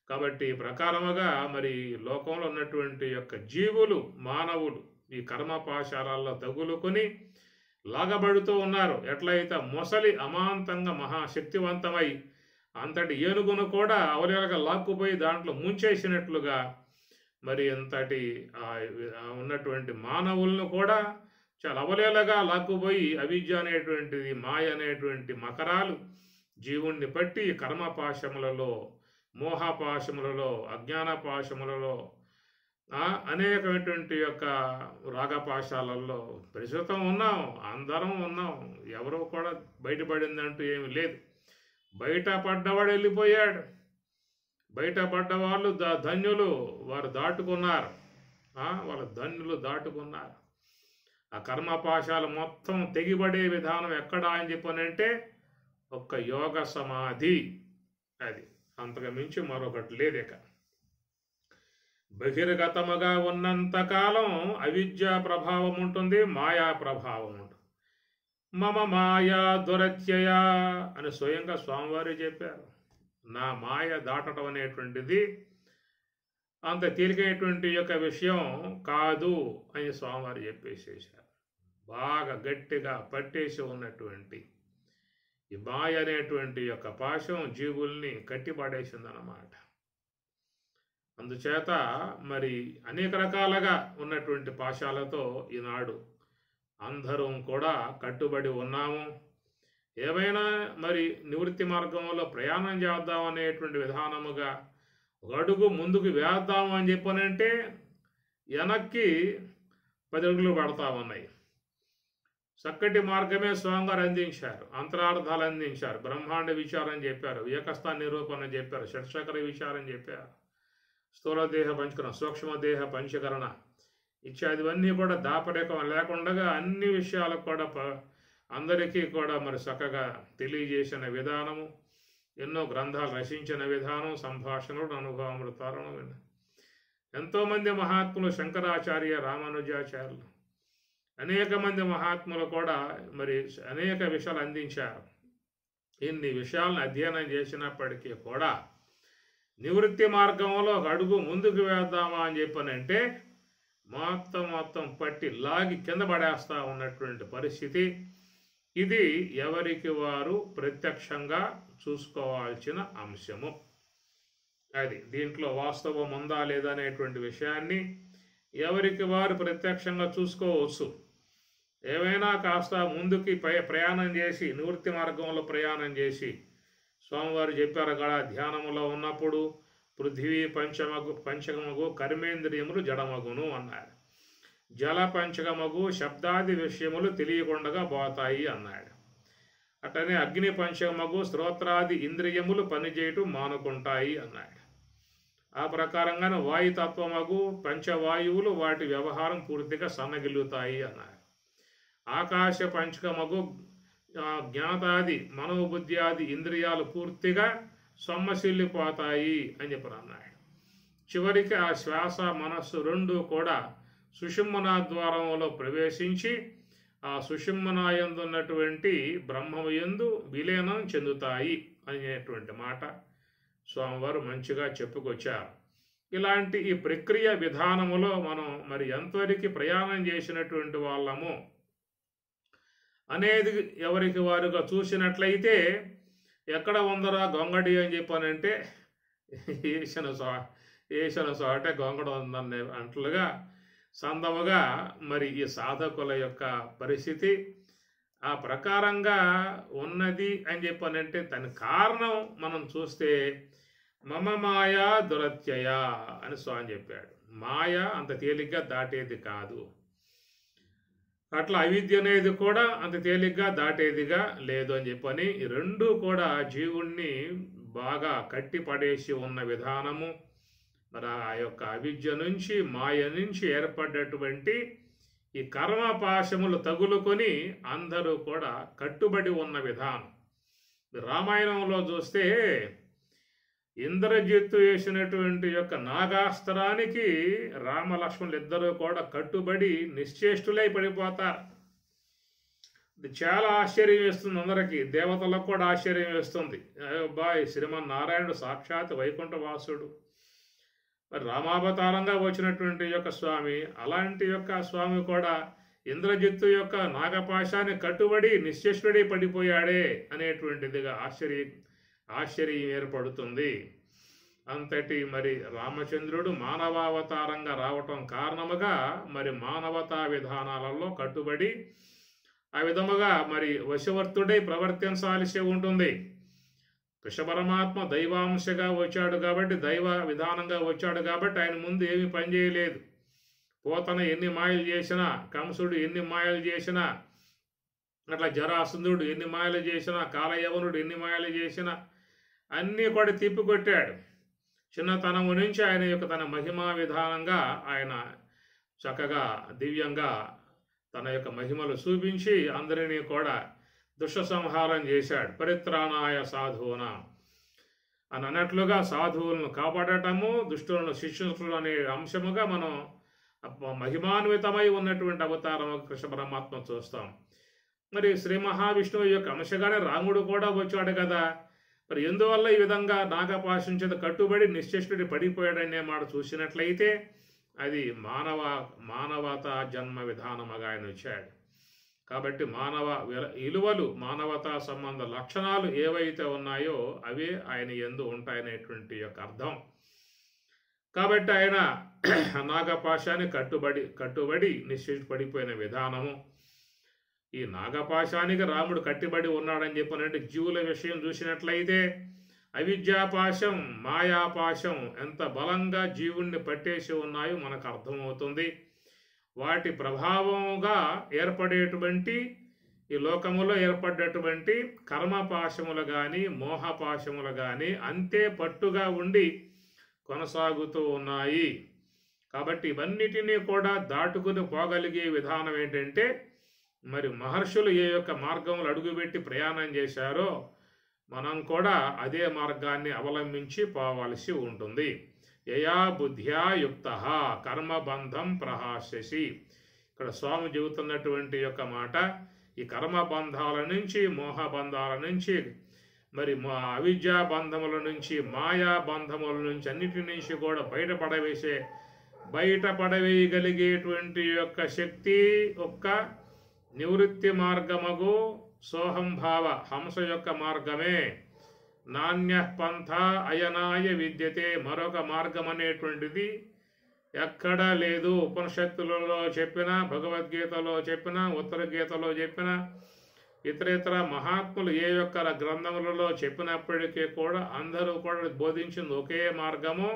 కాబట్టి ప్రకారముగా మరి లోకంలో ఉన్నటువంటి యొక్క జీవులు, మానవులు ఈ కర్మపాశాలలో తగులుకొని లాగబడుతూ ఉన్నారు. ఎట్లయితే మొసలి అమాంతంగా మహాశక్తివంతమై అంతటి ఏనుగును కూడా అవలీలగా లాక్కుపోయి దాంట్లో ముంచేసినట్లుగా మరి అంతటి ఉన్నటువంటి మానవులను కూడా చాలా అవలీలగా లాక్కుపోయి అవిద్య అనేటువంటిది, మాయ అనేటువంటి మకరాలు జీవుణ్ణి పట్టి కర్మపాశములలో, మోహపాశములలో, అజ్ఞాన పాశములలో, అనేకమైనటువంటి యొక్క రాగపాశాలలో ప్రస్తుతం ఉన్నాం. అందరం ఉన్నాం, ఎవరో కూడా బయటపడిందంటూ ఏమి లేదు. బయటపడ్డవాడు వెళ్ళిపోయాడు. బయటపడ్డవాళ్ళు ధన్యులు, వారు దాటుకున్నారు. వాళ్ళ ధన్యులు దాటుకున్నారు. ఆ కర్మపాశాలు మొత్తం తెగిపడే విధానం ఎక్కడా అని చెప్పనంటే ఒక్క యోగ సమాధి. అది అంతకు మించి మరొకటి లేదు. ఇక బహిర్గతముగా ఉన్నంతకాలం అవిద్యా ప్రభావం ఉంటుంది, మాయా ప్రభావం ఉంటుంది. మమ మాయా దురత్యయ అని స్వయంగా స్వామివారు చెప్పారు. నా మాయ దాటడం అనేటువంటిది అంత తేలికైనటువంటి యొక్క విషయం కాదు అని స్వామివారు చెప్పేసేసారు. బాగా గట్టిగా పట్టేసి ఉన్నటువంటి ఈ మాయ అనేటువంటి యొక్క పాశం జీవుల్ని కట్టిపడేసిందన్నమాట. అందుచేత మరి అనేక రకాలుగా ఉన్నటువంటి పాశాలతో ఈనాడు అందరం కూడా కట్టుబడి ఉన్నాము. ఏమైనా మరి నివృత్తి మార్గంలో ప్రయాణం చేద్దాం అనేటువంటి విధానముగా ఒక అడుగు ముందుకు వేద్దాము అని చెప్పనంటే వెనక్కి 10 అడుగులు పడతా ఉన్నాయి. చక్కటి మార్గమే స్వామివారు అందించారు, అంతరార్థాలు అందించారు, బ్రహ్మాండ విచారం చెప్పారు, ఏకస్థా నిరూపణ చెప్పారు, షట్చక్ర విచారం చెప్పారు, స్థూలదేహ పంచకరణ, సూక్ష్మదేహ పంచకరణ ఇత్యాదివన్నీ కూడా దాపరేకం లేకుండా అన్ని విషయాలకు కూడా అందరికీ కూడా మరి చక్కగా తెలియజేసిన విధానము, ఎన్నో గ్రంథాలు రచించిన విధానం, సంభాషణలు, అనుభవామృతాలను విన్న ఎంతోమంది మహాత్ములు, శంకరాచార్య, రామానుజాచార్యులు అనేక మంది మహాత్ములు కూడా మరి అనేక విషయాలు అందించారు. ఇన్ని విషయాలను అధ్యయనం చేసినప్పటికీ కూడా నివృత్తి మార్గంలో ఒక అడుగు ముందుకు వేద్దామా అని చెప్పనంటే మొత్తం పట్టి లాగి కింద పడేస్తా ఉన్నటువంటి పరిస్థితి. ఇది ఎవరికి వారు ప్రత్యక్షంగా చూసుకోవాల్సిన అంశము. అది దీంట్లో వాస్తవం ఉందా లేదా అనేటువంటి విషయాన్ని ఎవరికి వారు ప్రత్యక్షంగా చూసుకోవచ్చు. ఏమైనా కాస్త ముందుకి ప్రయాణం చేసి నివృత్తి మార్గంలో ప్రయాణం చేసి స్వామివారు చెప్పారు కదా, ధ్యానములో ఉన్నప్పుడు పృథివీ పంచకమగు కర్మేంద్రియములు జడమగును అన్నాడు. జల పంచకమగు శబ్దాది విషయములు తెలియకుండా పోతాయి అన్నాడు. అట్లనే అగ్ని పంచకమగు స్తోత్రాది ఇంద్రియములు పనిచేయటం మానుకుంటాయి అన్నాడు. ఆ ప్రకారంగానే వాయుతత్వమగు పంచవాయువులు వాటి వ్యవహారం పూర్తిగా సన్నగిల్లుతాయి అన్నాడు. ఆకాశ పంచకమగు జ్ఞాతాది మనోబుద్ధి ఆది ఇంద్రియాలు పూర్తిగా సొమ్మసిల్లిపోతాయి అని చెప్పి అన్నాడు. చివరికి ఆ శ్వాస మనస్సు రెండు కూడా సుషుమ్నా ద్వారంలో ప్రవేశించి ఆ సుషుమ్నాయందున్నటువంటి బ్రహ్మయందు విలీనం చెందుతాయి అనేటువంటి మాట స్వామివారు మంచిగా చెప్పుకొచ్చారు. ఇలాంటి ఈ ప్రక్రియ విధానములో మనం మరి ఎంతవరకు ప్రయాణం చేసినటువంటి వాళ్ళము అనేది ఎవరికి వారుగా చూసినట్లయితే ఎక్కడ ఉందరా గొంగడి అని చెప్పానంటే ఏసిన చోటే గొంగడ ఉందనే అంటలుగా సందముగా మరి ఈ సాధకుల యొక్క పరిస్థితి ఆ ప్రకారంగా ఉన్నది అని చెప్పానంటే దాని కారణం మనం చూస్తే మమ మాయా దురత్యయ అని స్వామి చెప్పాడు. మాయ అంత తేలిగ్గా దాటేది కాదు. అట్లా అవిద్య అనేది కూడా అంత తేలిగ్గా దాటేదిగా లేదు అని చెప్పని ఈ రెండు కూడా జీవుణ్ణి బాగా కట్టి పడేసి ఉన్న విధానము. మరి ఆ యొక్క అవిద్య నుంచి మాయ నుంచి ఏర్పడ్డటువంటి ఈ కర్మపాశములు తగులుకొని అందరూ కూడా కట్టుబడి ఉన్న విధానం. రామాయణంలో చూస్తే ఇంద్రజిత్తు వేసినటువంటి యొక్క నాగాస్త్రానికి రామలక్ష్మణులు ఇద్దరు కూడా కట్టుబడి నిశ్చేష్టులై పడిపోతారు. ఇది చాలా ఆశ్చర్యం వేస్తుంది అందరికీ, దేవతలకు కూడా ఆశ్చర్యం వేస్తుంది. బాయ్ శ్రీమన్నారాయణుడు సాక్షాత్ వైకుంఠవాసుడు, మరి రామావతారంగా వచ్చినటువంటి యొక్క స్వామి, అలాంటి యొక్క స్వామి కూడా ఇంద్రజిత్తు యొక్క నాగపాశాన్ని కట్టుబడి నిశ్చేష్టుడై పడిపోయాడే అనేటువంటిదిగా ఆశ్చర్యం ఏర్పడుతుంది. అంతటి మరి రామచంద్రుడు మానవావతారంగా రావటం కారణముగా మరి మానవతా విధానాలలో కట్టుబడి ఆ విధముగా మరి వశవర్తుడై ప్రవర్తించాల్సి ఉంటుంది. కృష్ణ పరమాత్మ దైవాంశగా వచ్చాడు కాబట్టి, దైవ విధానంగా వచ్చాడు కాబట్టి ఆయన ముందు ఏమీ పనిచేయలేదు. పోతన ఎన్ని మాయలు చేసినా, కంసుడు ఎన్ని మాయలు చేసినా, అట్లా జరాసంధుడు ఎన్ని మాయలు చేసినా, కాలయవనుడు ఎన్ని మాయలు చేసినా అన్నీ కూడా తిప్పికొట్టాడు. చిన్నతనము నుంచి ఆయన యొక్క తన మహిమా విధానంగా ఆయన చక్కగా దివ్యంగా తన యొక్క మహిమలు చూపించి అందరినీ కూడా దుష్ట సంహారం చేశాడు. పరిత్రాణాయ సాధువున అని అన్నట్లుగా సాధువులను కాపాడటము, దుష్టులను శిక్షించడం అనే అంశముగా మనం మహిమాన్వితమై ఉన్నటువంటి అవతారం కృష్ణ పరమాత్మ చూస్తాం. మరి శ్రీ మహావిష్ణువు యొక్క అంశగానే రాముడు కూడా వచ్చాడు కదా. మరి ఎందువల్ల ఈ విధంగా నాగపాశం చేత కట్టుబడి నిశ్చేష్టుడి పడిపోయాడనే మాట చూసినట్లయితే అది మానవతా జన్మ విధానముగా ఆయన వచ్చాడు. కాబట్టి మానవ విలువలు, మానవతా సంబంధ లక్షణాలు ఏవైతే ఉన్నాయో అవే ఆయన యందు ఉంటాయనేటువంటి యొక్క అర్థం. కాబట్టి ఆయన నాగపాశాన్ని కట్టుబడి నిశ్చేష పడిపోయిన విధానము. ఈ నాగపాశానికి రాముడు కట్టిబడి ఉన్నాడని చెప్పినట్టు జీవుల విషయం చూసినట్లయితే అవిద్యాపాశం, మాయాపాశం ఎంత బలంగా జీవుణ్ణి పట్టేసి ఉన్నాయో మనకు అర్థమవుతుంది. వాటి ప్రభావంగా ఏర్పడేటువంటి ఈ లోకములో ఏర్పడ్డటువంటి కర్మపాశములు కానీ మోహపాశములు కానీ అంతే పట్టుగా ఉండి కొనసాగుతూ ఉన్నాయి. కాబట్టి ఇవన్నిటినీ కూడా దాటుకుని పోగలిగే విధానం ఏంటంటే మరి మహర్షులు ఏ యొక్క మార్గంలో అడుగుపెట్టి ప్రయాణం చేశారో మనం కూడా అదే మార్గాన్ని అవలంబించి పోవాల్సి ఉంటుంది. యయా బుద్ధ్యా యుక్త కర్మబంధం ప్రహాస్యసి. ఇక్కడ స్వామి చెబుతున్నటువంటి యొక్క మాట, ఈ కర్మబంధాల నుంచి, మోహబంధాల నుంచి, మరి అవిద్యా బంధముల నుంచి, మాయా బంధముల నుంచి, అన్నిటి నుంచి కూడా బయటపడవేయగలిగేటువంటి యొక్క శక్తి ఒక్క నివృత్తి మార్గమగు సోహంభావ హంస యొక్క మార్గమే. నాణ్య పంథ అయనాయ విద్యతే, మరొక మార్గం అనేటువంటిది ఎక్కడా లేదు. ఉపనిషత్తులలో చెప్పిన, భగవద్గీతలో చెప్పిన, ఉత్తర గీతలో చెప్పిన, ఇతర మహాత్ములు ఏ యొక్క గ్రంథములలో చెప్పినప్పటికీ కూడా అందరూ కూడా బోధించింది ఒకే మార్గము,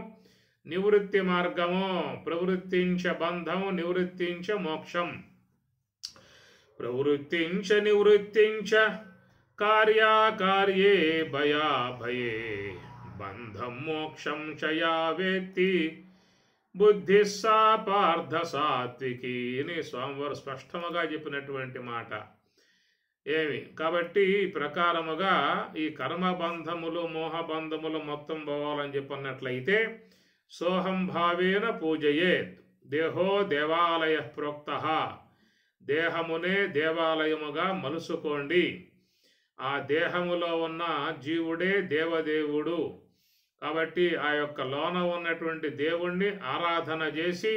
నివృత్తి మార్గము. ప్రవృత్తించ బంధం, నివృత్తించ మోక్షం. ప్రవృత్తించ నివృత్తించ కార్యాకార్యే భయాభయే బంధం మోక్షం చయా వేత్తి బుద్ధి సా పార్థ సాత్వికి అని స్వామివారు స్పష్టముగా చెప్పినటువంటి మాట. కాబట్టి ఈ ప్రకారముగా ఈ కర్మబంధములు, మోహబంధములు మొత్తం పోవాలని చెప్పినట్లయితే సోహం భావేన పూజయేత్. దేహో దేవాలయ ప్రోక్త, దేహమునే దేవాలయముగా మలుసుకోండి. ఆ దేహములో ఉన్న జీవుడే దేవదేవుడు. కాబట్టి ఆ యొక్క లోన ఉన్నటువంటి దేవుణ్ణి ఆరాధన చేసి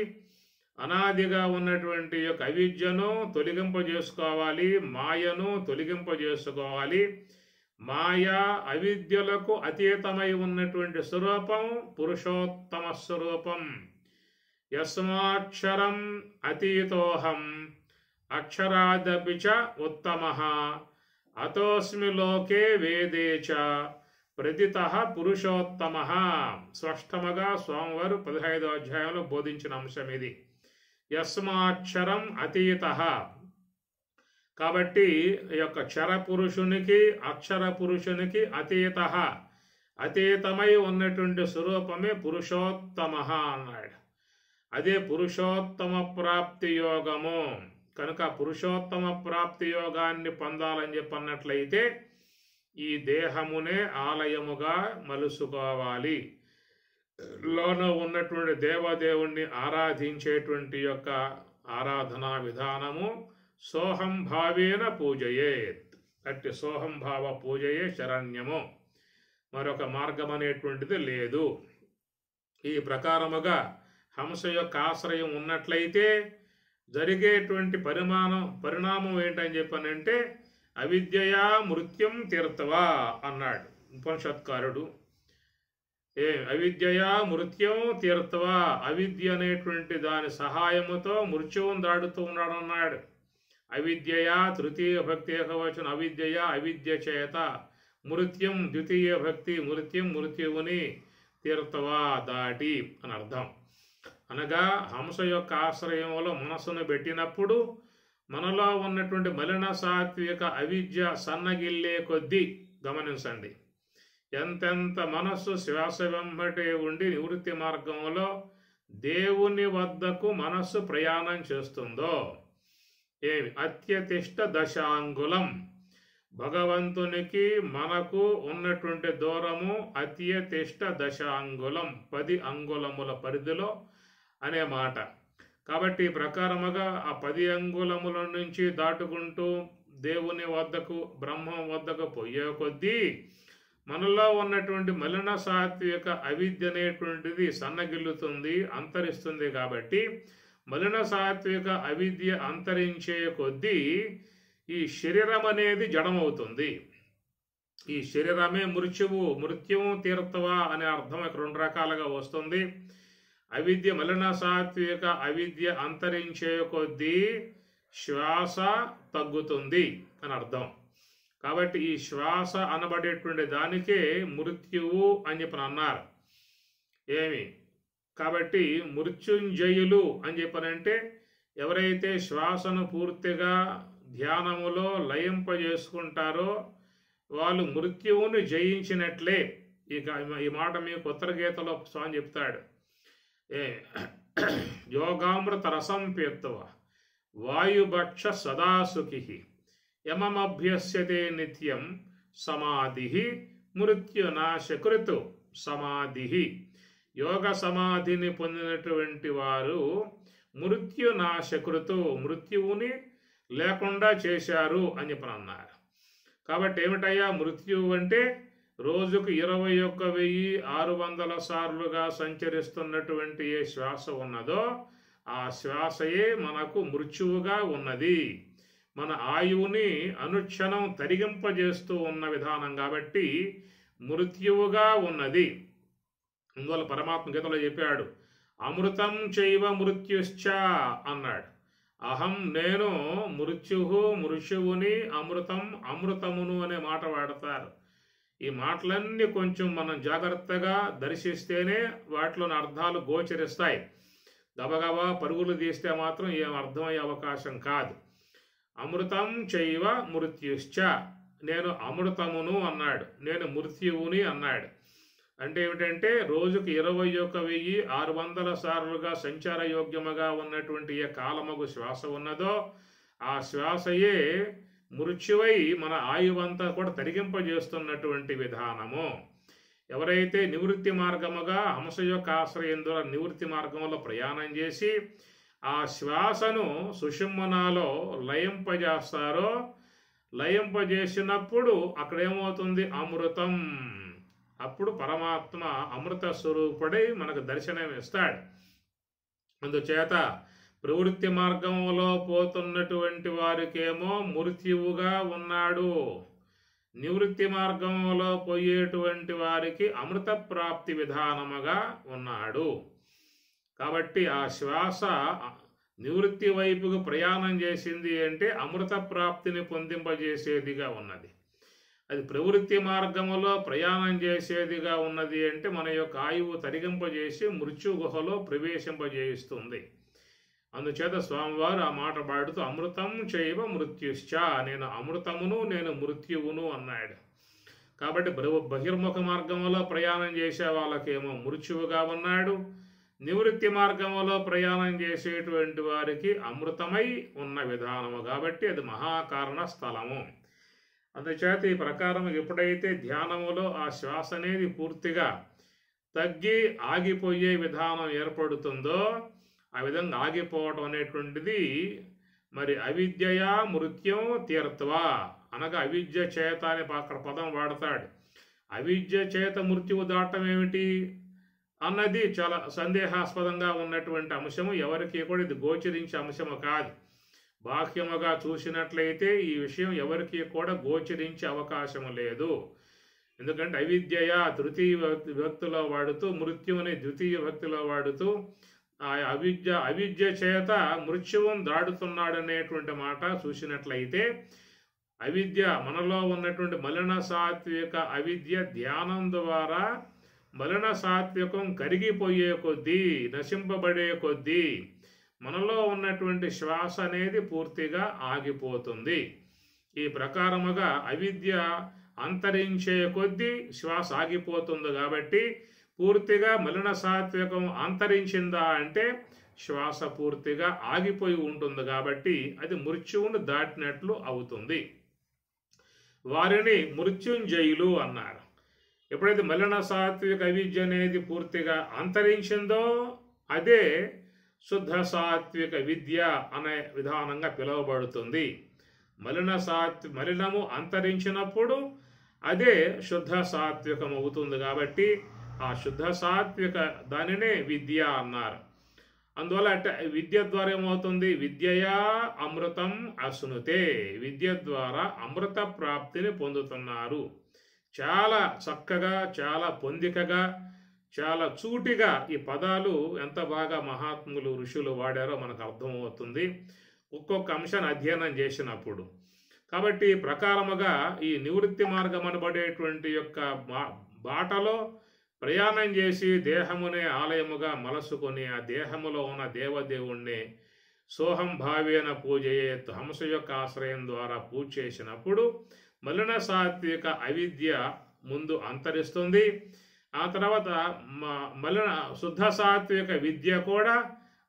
అనాదిగా ఉన్నటువంటి యొక్క అవిద్యను తొలగింపజేసుకోవాలి, మాయను తొలగింపజేసుకోవాలి. మాయా అవిద్యలకు అతీతమై ఉన్నటువంటి స్వరూపం పురుషోత్తమ స్వరూపం. యస్మాక్షరం అతీతోహం అక్షరాదపి చ ఉత్తమః అతోస్మి లోకే వేదే చ ప్రతితః పురుషోత్తమః. స్పష్టముగా స్వామివారు 15వ అధ్యాయంలో బోధించిన అంశం ఇది. యస్మాక్షరం అతీతః. కాబట్టి ఈ యొక్క క్షర పురుషునికి, అక్షర పురుషునికి అతీతః, అతీతమై ఉన్నటువంటి స్వరూపమే పురుషోత్తమః అన్నాడు. అదే పురుషోత్తమ ప్రాప్తి యోగము. కనుక పురుషోత్తమ ప్రాప్తి యోగాన్ని పొందాలని చెప్పన్నట్లయితే ఈ దేహమునే ఆలయముగా మలుసుకోవాలి. లోన ఉన్నటువంటి దేవదేవుణ్ణి ఆరాధించేటువంటి యొక్క ఆరాధనా విధానము సోహం భావేన పూజయేత్. అట్టి సోహం భావ పూజయే శరణ్యము, మరొక మార్గం అనేటువంటిది లేదు. ఈ ప్రకారముగా హంస యొక్క ఆశ్రయం ఉన్నట్లయితే జరిగేటువంటి పరిణామం ఏంటని చెప్పనంటే అవిద్యయా మృత్యుం తీర్తవా అన్నాడు ఉపనిషత్కారుడు. అవిద్యయా మృత్యుం తీర్తవా, అవిద్య అనేటువంటి దాని సహాయముతో మృత్యువును దాడుతూ ఉన్నాడు అన్నాడు. అవిద్యయా తృతీయ భక్తి ఏకవచనం, అవిద్యయా అవిద్య చేత, మృత్యుం ద్వితీయ భక్తి మృత్యుం మృత్యువుని తీర్తవా దాటి అని అర్థం. అనగా హంస యొక్క ఆశ్రయంలో మనస్సును పెట్టినప్పుడు మనలో ఉన్నటువంటి మలిన సాత్విక అవిద్య సన్నగిల్లే కొద్దీ గమనించండి. ఎంతెంత మనస్సు శ్వాస వెంబటే ఉండి నివృత్తి మార్గంలో దేవుని వద్దకు మనస్సు ప్రయాణం చేస్తుందో, అత్యతిష్ట దశాంగులం, భగవంతునికి మనకు ఉన్నటువంటి దూరము అత్యతిష్ట దశాంగులం, 10 అంగుళముల పరిధిలో అనే మాట. కాబట్టి ప్రకారముగా ఆ 10 అంగుళముల నుంచి దాటుకుంటూ దేవుని వద్దకు, బ్రహ్మం వద్దకు పోయే కొద్దీ మనలో ఉన్నటువంటి మలిన సాత్విక అవిద్య అనేటువంటిది సన్నగిల్లుతుంది, అంతరిస్తుంది. కాబట్టి మలిన సాత్విక అవిద్య అంతరించే కొద్దీ ఈ శరీరం అనేది జడమవుతుంది. ఈ శరీరమే మృత్యువు తీర్తవా అనే అర్థం ఇక్కడ 2 రకాలుగా వస్తుంది. అవిద్య మలిన సాత్విక అవిద్య అంతరించే కొద్దీ శ్వాస తగ్గుతుంది అని అర్థం. కాబట్టి ఈ శ్వాస అనబడేటువంటి దానికే మృత్యువు అని చెప్పని అన్నారు. కాబట్టి మృత్యుంజయులు అని చెప్పనంటే ఎవరైతే శ్వాసను పూర్తిగా ధ్యానములో లయింపజేసుకుంటారో వాళ్ళు మృత్యువును జయించినట్లే. ఈ మాట మీకు ఉత్తర గీతలో స్వామి చెప్తాడు. యోగామృత రసం పీత్వ వాయుభక్ష సదాసుఖి యమమభ్యస్యతే నిత్యం సమాధి మృత్యునాశకృతు సమాధి. యోగ సమాధిని పొందినటువంటి వారు మృత్యునాశకృతో, మృత్యువుని లేకుండా చేశారు అని చెప్పని అన్నారు. కాబట్టి ఏమిటయ్యా మృత్యువు అంటే? రోజుకు 21,600 సార్లుగా సంచరిస్తున్నటువంటి ఏ శ్వాస ఉన్నదో ఆ శ్వాసయే మనకు మృత్యువుగా ఉన్నది. మన ఆయువుని అనుక్షణం తరిగింపజేస్తూ ఉన్న విధానం కాబట్టి మృత్యువుగా ఉన్నది. అందువల్ల పరమాత్మ గీతలో చెప్పాడు, అమృతం చైవ మృత్యుశ్చ అన్నాడు. అహం నేను మృత్యువుని, అమృతం అమృతమును అనే మాట వాడతారు. ఈ మాటలన్నీ కొంచెం మనం జాగ్రత్తగా దర్శిస్తేనే వాటిలోని అర్థాలు గోచరిస్తాయి. గబగబా పరుగులు తీస్తే మాత్రం ఏం అర్థమయ్యే అవకాశం కాదు. అమృతం చైవ మృత్యుశ్చ, నేను అమృతమును అన్నాడు, నేను మృత్యువుని అన్నాడు. అంటే ఏమిటంటే రోజుకు 21,600 సార్లుగా సంచారయోగ్యముగా ఉన్నటువంటి ఏ కాలమగు శ్వాస ఉన్నదో ఆ శ్వాసయే మృత్యువై మన ఆయువంతా కూడా తరిగింపజేస్తున్నటువంటి విధానము. ఎవరైతే నివృత్తి మార్గముగా హంస యొక్క ఆశ్రయం ద్వారా నివృత్తి మార్గంలో ప్రయాణం చేసి ఆ శ్వాసను సుషుమ్నాలో లయింపజేస్తారో, లయింపజేసినప్పుడు అక్కడేమవుతుంది? అమృతం. అప్పుడు పరమాత్మ అమృత స్వరూపుడై మనకు దర్శనం ఇస్తాడు. అందుచేత ప్రవృత్తి మార్గంలో పోతున్నటువంటి వారికేమో మృత్యువుగా ఉన్నాడు, నివృత్తి మార్గంలో పోయేటువంటి వారికి అమృత ప్రాప్తి విధానముగా ఉన్నాడు. కాబట్టి ఆ శ్వాస నివృత్తి వైపుకు ప్రయాణం చేసింది అంటే అమృత ప్రాప్తిని పొందింపజేసేదిగా ఉన్నది. అది ప్రవృత్తి మార్గములో ప్రయాణం చేసేదిగా ఉన్నది అంటే మన యొక్క ఆయువు తరిగింపజేసి మృత్యు గుహలో ప్రవేశింపజేయిస్తుంది. అందుచేత స్వామివారు ఆ మాట పాడుతూ అమృతం చైవ మృత్యుశ్చ, నేను అమృతమును నేను మృత్యువును అన్నాడు. కాబట్టి బహిర్ముఖ మార్గంలో ప్రయాణం చేసే వాళ్ళకేమో మృత్యువుగా ఉన్నాడు, నివృత్తి మార్గంలో ప్రయాణం చేసేటువంటి వారికి అమృతమై ఉన్న విధానము కాబట్టి అది మహాకారణ స్థలము. అందుచేత ఈ ప్రకారం ఎప్పుడైతే ధ్యానములో ఆ శ్వాస అనేది పూర్తిగా తగ్గి ఆగిపోయే విధానం ఏర్పడుతుందో ఆ విధంగా ఆగిపోవటం అనేటువంటిది మరి అవిద్యయా మృత్యం తీర్త్వా అనగా అవిద్య చేత అని అక్కడ పదం వాడతాడు. అవిద్య చేత మృత్యువు దాటం ఏమిటి అన్నది చాలా సందేహాస్పదంగా ఉన్నటువంటి అంశము. ఎవరికి కూడా ఇది గోచరించే అంశము కాదు. బాహ్యముగా చూసినట్లయితే ఈ విషయం ఎవరికి కూడా గోచరించే అవకాశము లేదు. ఎందుకంటే అవిద్యయా తృతీయ విభక్తిలో వాడుతూ మృత్యువుని ద్వితీయ విభక్తిలో వాడుతూ ఆ అవిద్య చేత మృత్యువును దాడుతున్నాడనేటువంటి మాట చూసినట్లయితే అవిద్య మనలో ఉన్నటువంటి మలిన సాత్విక అవిద్య ధ్యానం ద్వారా మలిన సాత్వికం కరిగిపోయే కొద్దీ, నశింపబడే కొద్దీ మనలో ఉన్నటువంటి శ్వాస అనేది పూర్తిగా ఆగిపోతుంది. ఈ ప్రకారముగా అవిద్య అంతరించే కొద్దీ శ్వాస ఆగిపోతుంది. కాబట్టి పూర్తిగా మలిన సాత్వికం అంతరించిందా అంటే శ్వాస పూర్తిగా ఆగిపోయి ఉంటుంది. కాబట్టి అది మృత్యువును దాటినట్లు అవుతుంది. వారిని మృత్యుంజయులు అన్నారు. ఎప్పుడైతే మలిన సాత్విక అవిద్య అనేది పూర్తిగా అంతరించిందో అదే శుద్ధ సాత్విక విద్య అనే విధానంగా పిలువబడుతుంది. మలినము అంతరించినప్పుడు అదే శుద్ధ సాత్వికం అవుతుంది. కాబట్టి ఆ శుద్ధ సాత్విక దానినే విద్య అన్నారు. అందువల్ల విద్య ద్వారా ఏమవుతుంది? విద్యయా అమృతం అశ్నుతే, విద్య ద్వారా అమృత ప్రాప్తిని పొందుతున్నారు. చాలా చక్కగా, చాలా పొందికగా, చాలా చూటిగా ఈ పదాలు ఎంత బాగా మహాత్ములు ఋషులు వాడారో మనకు అర్థమవుతుంది ఒక్కొక్క అంశాన్ని అధ్యయనం చేసినప్పుడు. కాబట్టి ప్రకారముగా ఈ నివృత్తి మార్గం అనబడేటువంటి యొక్క బాటలో ప్రయాణం చేసి దేహమునే ఆలయముగా మలసుకొని ఆ దేహములో ఉన్న దేవదేవుణ్ణి సోహం భావేన పూజయేత్ హంస యొక్క ఆశ్రయం ద్వారా పూజ చేసినప్పుడు మలిన సాత్విక అవిద్య ముందు అంతరిస్తుంది. ఆ తర్వాత శుద్ధ సాత్విక విద్య కూడా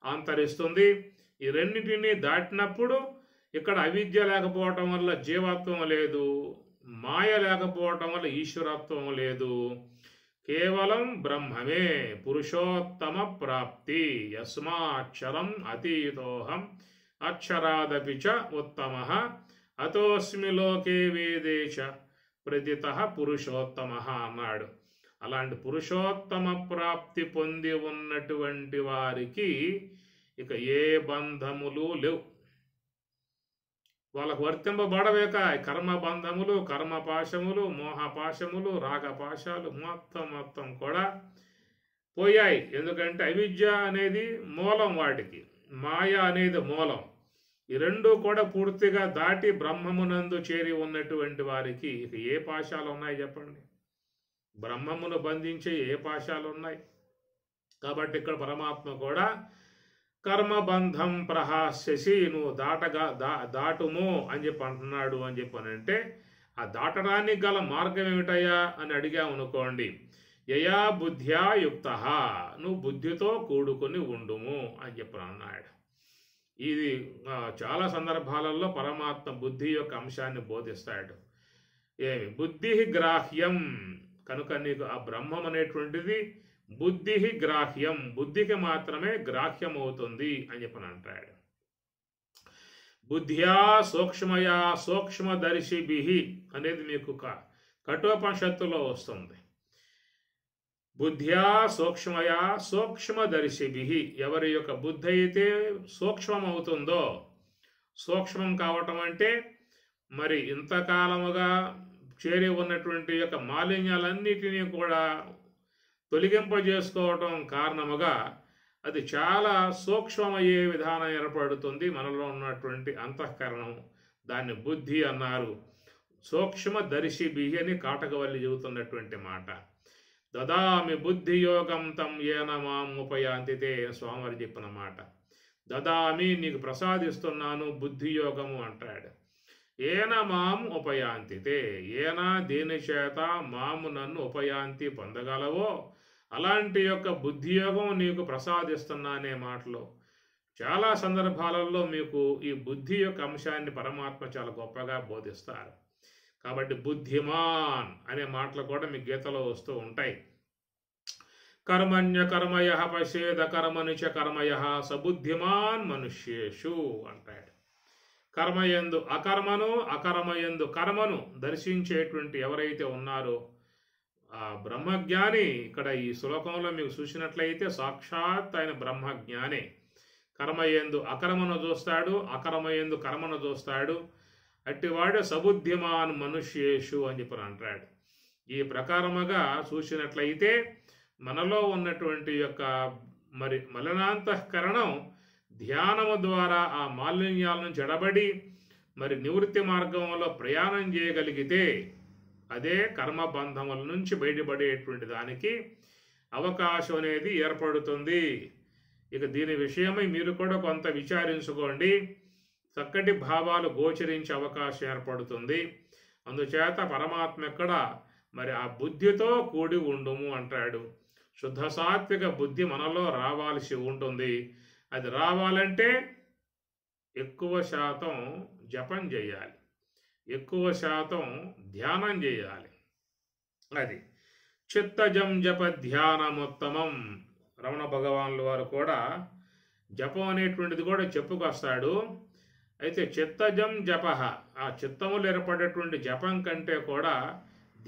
అంతరిస్తుంది. ఈ రెండింటినీ దాటినప్పుడు ఇక్కడ అవిద్య లేకపోవటం వల్ల జీవత్వం లేదు, మాయ లేకపోవటం వల్ల ఈశ్వరత్వం లేదు. కేవలం బ్రహ్మమే పురుషోత్తమ ప్రాప్తి. యస్మాక్షరం అతీతోహం అక్షరాదపి చ ఉత్తమః అతోస్మి లోకే వేదే చ ప్రతితః పురుషోత్తమః అన్నాడు. అలాంటి పురుషోత్తమ ప్రాప్తి పొంది ఉన్నటువంటి వారికి ఇక ఏ బంధములు లేవు. వాళ్ళకు వర్తింపబడవేక కర్మ బంధములు, కర్మపాశములు, మోహపాశములు, రాగపాశాలు మొత్తం కూడా పోయాయి. ఎందుకంటే అవిద్య అనేది మూలం, వాటికి మాయ అనేది మూలం. ఈ రెండు కూడా పూర్తిగా దాటి బ్రహ్మమునందు చేరి ఉన్నటువంటి వారికి ఇక ఏ పాశాలు ఉన్నాయి చెప్పండి? బ్రహ్మమును బంధించే ఏ పాశాలు ఉన్నాయి? కాబట్టి ఇక్కడ పరమాత్మ కూడా కర్మబంధం ప్రహాస్యసి, నువ్వు దాటుము అని చెప్పి అంటున్నాడు అని చెప్పనంటే, ఆ దాటడానికి గల మార్గం ఏమిటయ్యా అని అడిగామనుకోండి, యయా బుద్ధ్యా యుక్త, నువ్వు బుద్ధితో కూడుకొని ఉండుము అని చెప్పి అన్నాడు. ఇది చాలా సందర్భాలలో పరమాత్మ బుద్ధి యొక్క అంశాన్ని బోధిస్తాడు. ఏమి బుద్ధి గ్రాహ్యం, కనుక నీకు ఆ బ్రహ్మం అనేటువంటిది బుద్ధి గ్రాహ్యం, బుద్ధికి మాత్రమే గ్రాహ్యం అవుతుంది అని చెప్పని అంటాడు. బుద్ధ్యా సూక్ష్మయా సూక్ష్మదర్శిభి అనేది మీకు కఠోపనిషత్తులో వస్తుంది. బుద్ధ్యా సూక్ష్మయా సూక్ష్మదర్శిభి, ఎవరి యొక్క బుద్ధి అయితే సూక్ష్మం అవుతుందో, సూక్ష్మం కావటం అంటే మరి ఇంతకాలముగా చేరి ఉన్నటువంటి యొక్క మాలిన్యాలన్నిటినీ కూడా తొలగింపజేసుకోవటం కారణముగా అది చాలా సూక్ష్మమయ్యే విధానం ఏర్పడుతుంది మనలో ఉన్నటువంటి అంతఃకరణం. దాన్ని బుద్ధి అన్నారు. సూక్ష్మదర్శిభి అని కాటకవల్లి చెబుతున్నటువంటి మాట. దదామి బుద్ధియోగం తం ఏన మాం ఉపయాంతితే, స్వామివారు చెప్పిన మాట. దదామి, నీకు ప్రసాదిస్తున్నాను బుద్ధియోగము అంటాడు. ఏన మాం ఉపయాంతితే, ఏన దేని చేత మాము నన్ను ఉపయాంతి పొందగలవో అలాంటి యొక్క బుద్ధియోగం నీకు ప్రసాదిస్తున్నానే మాటలో చాలా సందర్భాలలో మీకు ఈ బుద్ధి యొక్క అంశాన్ని పరమాత్మ చాలా గొప్పగా బోధిస్తారు. కాబట్టి బుద్ధిమాన్ అనే మాటలు కూడా మీ గీతలో వస్తూ ఉంటాయి. కర్మణ్య కర్మయ పశ్యేద కర్మని చ కర్మయ సబుద్ధిమాన్ మనుష్యేషు అంటాడు. కర్మయందు అకర్మను, అకర్మయందు కర్మను దర్శించేటువంటి ఎవరైతే ఉన్నారో ఆ బ్రహ్మజ్ఞాని, ఇక్కడ ఈ శ్లోకంలో మీకు చూసినట్లయితే సాక్షాత్ ఆయన బ్రహ్మజ్ఞానే. కర్మయందు అకర్మను చూస్తాడు, అకర్మయందు కర్మను చూస్తాడు. అట్టివాడు సబుద్ధిమాన్ మనుష్యేషు అని చెప్పి అంటాడు. ఈ ప్రకారముగా చూసినట్లయితే మనలో ఉన్నటువంటి యొక్క మరి మలినాంతఃకరణం ధ్యానము ద్వారా ఆ మాలిన్యాలను జడబడి మరి నివృత్తి మార్గంలో ప్రయాణం చేయగలిగితే అదే కర్మబంధముల నుంచి బయటపడేటువంటి దానికి అవకాశం అనేది ఏర్పడుతుంది. ఇక దీని విషయమై మీరు కూడా కొంత విచారించుకోండి. చక్కటి భావాలు గోచరించే అవకాశం ఏర్పడుతుంది. అందుచేత పరమాత్మ ఎక్కడ మరి ఆ బుద్ధితో కూడి ఉండుము అంటాడు. శుద్ధ సాత్విక బుద్ధి మనలో రావాల్సి ఉంటుంది. అది రావాలంటే ఎక్కువ శాతం జపం చేయాలి, ఎక్కువ శాతం ధ్యానం చేయాలి. అది చిత్తజం జప ధ్యానముత్తమం. రమణ భగవానుల వారు కూడా జపం అనేటువంటిది కూడా చెప్పుకొస్తాడు. అయితే చిత్తజం జప, ఆ చిత్తములు ఏర్పడేటువంటి జపం కంటే కూడా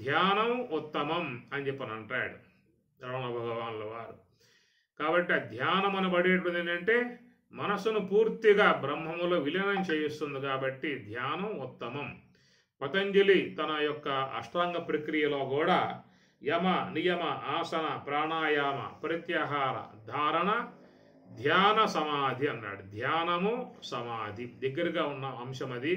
ధ్యానం ఉత్తమం అని చెప్పని అంటాడు రమణ భగవానుల వారు. కాబట్టి ఆ ధ్యానం అనబడేటువంటిది ఏంటంటే మనసును పూర్తిగా బ్రహ్మములో విలీనం చేయిస్తుంది. కాబట్టి ధ్యానం ఉత్తమం. పతంజలి తన యొక్క అష్టాంగ ప్రక్రియలో కూడా యమ, నియమ, ఆసన, ప్రాణాయామ, ప్రత్యాహార, ధారణ, ధ్యాన, సమాధి అన్నాడు. ధ్యానము సమాధి దగ్గరగా ఉన్న అంశం అది.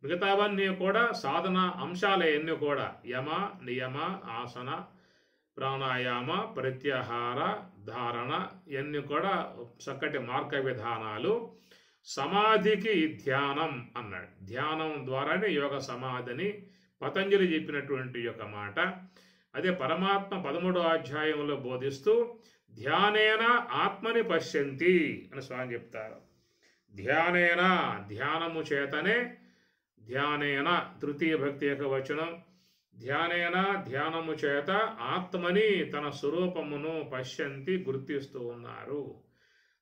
మిగతావన్నీ కూడా సాధన అంశాలన్నీ కూడా యమ, నియమ, ఆసన, ప్రాణాయామ, ప్రత్యాహార, ధారణ ఇవన్నీ కూడా చక్కటి మార్గ విధానాలు. సమాధికి ధ్యానం అన్నాడు. ధ్యానం ద్వారానే యోగ సమాధిని పతంజలి చెప్పినటువంటి యొక్క మాట. అదే పరమాత్మ 13వ అధ్యాయంలో బోధిస్తూ ధ్యానేన ఆత్మని పశ్యంతి అని స్వామి చెప్తారు. ధ్యానేన, ధ్యానము చేతనే, ధ్యానేన తృతీయ భక్తి యొక్క వచనం, ధ్యానేన ధ్యానము చేత ఆత్మని తన స్వరూపమును పశ్యంతి గుర్తిస్తూ ఉన్నారు.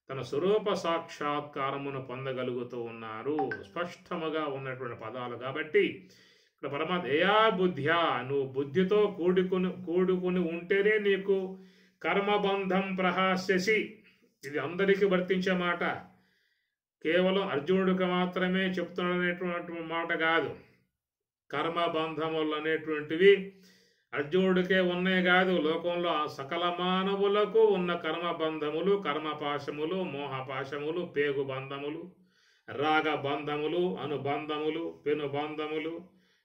తన స్వరూప సాక్షాత్కారమును పొందగలుగుతూ ఉన్నారు. స్పష్టముగా ఉన్నటువంటి పదాలు కాబట్టి ఇక్కడ పరమాత్మ ఏయా బుద్ధ్యా, నువ్వు బుద్ధితో కూడుకుని ఉంటేనే నీకు కర్మబంధం ప్రహాస్యసి. ఇది అందరికీ వర్తించే మాట, కేవలం అర్జునుడికి మాత్రమే చెప్తున్నటువంటి మాట కాదు. కర్మబంధములు అనేటువంటివి అర్జునుడికే ఉన్నాయి కాదు, లోకంలో సకల మానవులకు ఉన్న కర్మబంధములు, కర్మపాశములు, మోహపాశములు, పేగుబంధములు, రాగబంధములు, అనుబంధములు, పెనుబంధములు,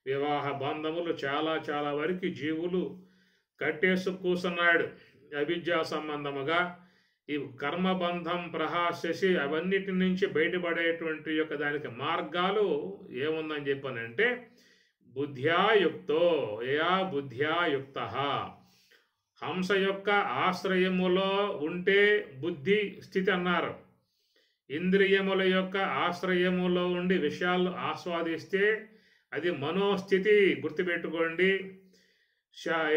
వివాహ బంధములు చాలా చాలా వరకు జీవులు కట్టేసు కూసున్నాడు అవిద్యా సంబంధముగా. ఈ కర్మబంధం ప్రహాస్యసి, అవన్నిటి నుంచి బయటపడేటువంటి యొక్క దానికి మార్గాలు ఏముందని చెప్పానంటే బుద్ధ్యాయుక్తో, యా బుద్ధ్యాయుక్త. హంస యొక్క ఆశ్రయములో ఉంటే బుద్ధి స్థితి అన్నారు. ఇంద్రియముల యొక్క ఆశ్రయములో ఉండి విషయాలు ఆస్వాదిస్తే అది మనోస్థితి. గుర్తుపెట్టుకోండి,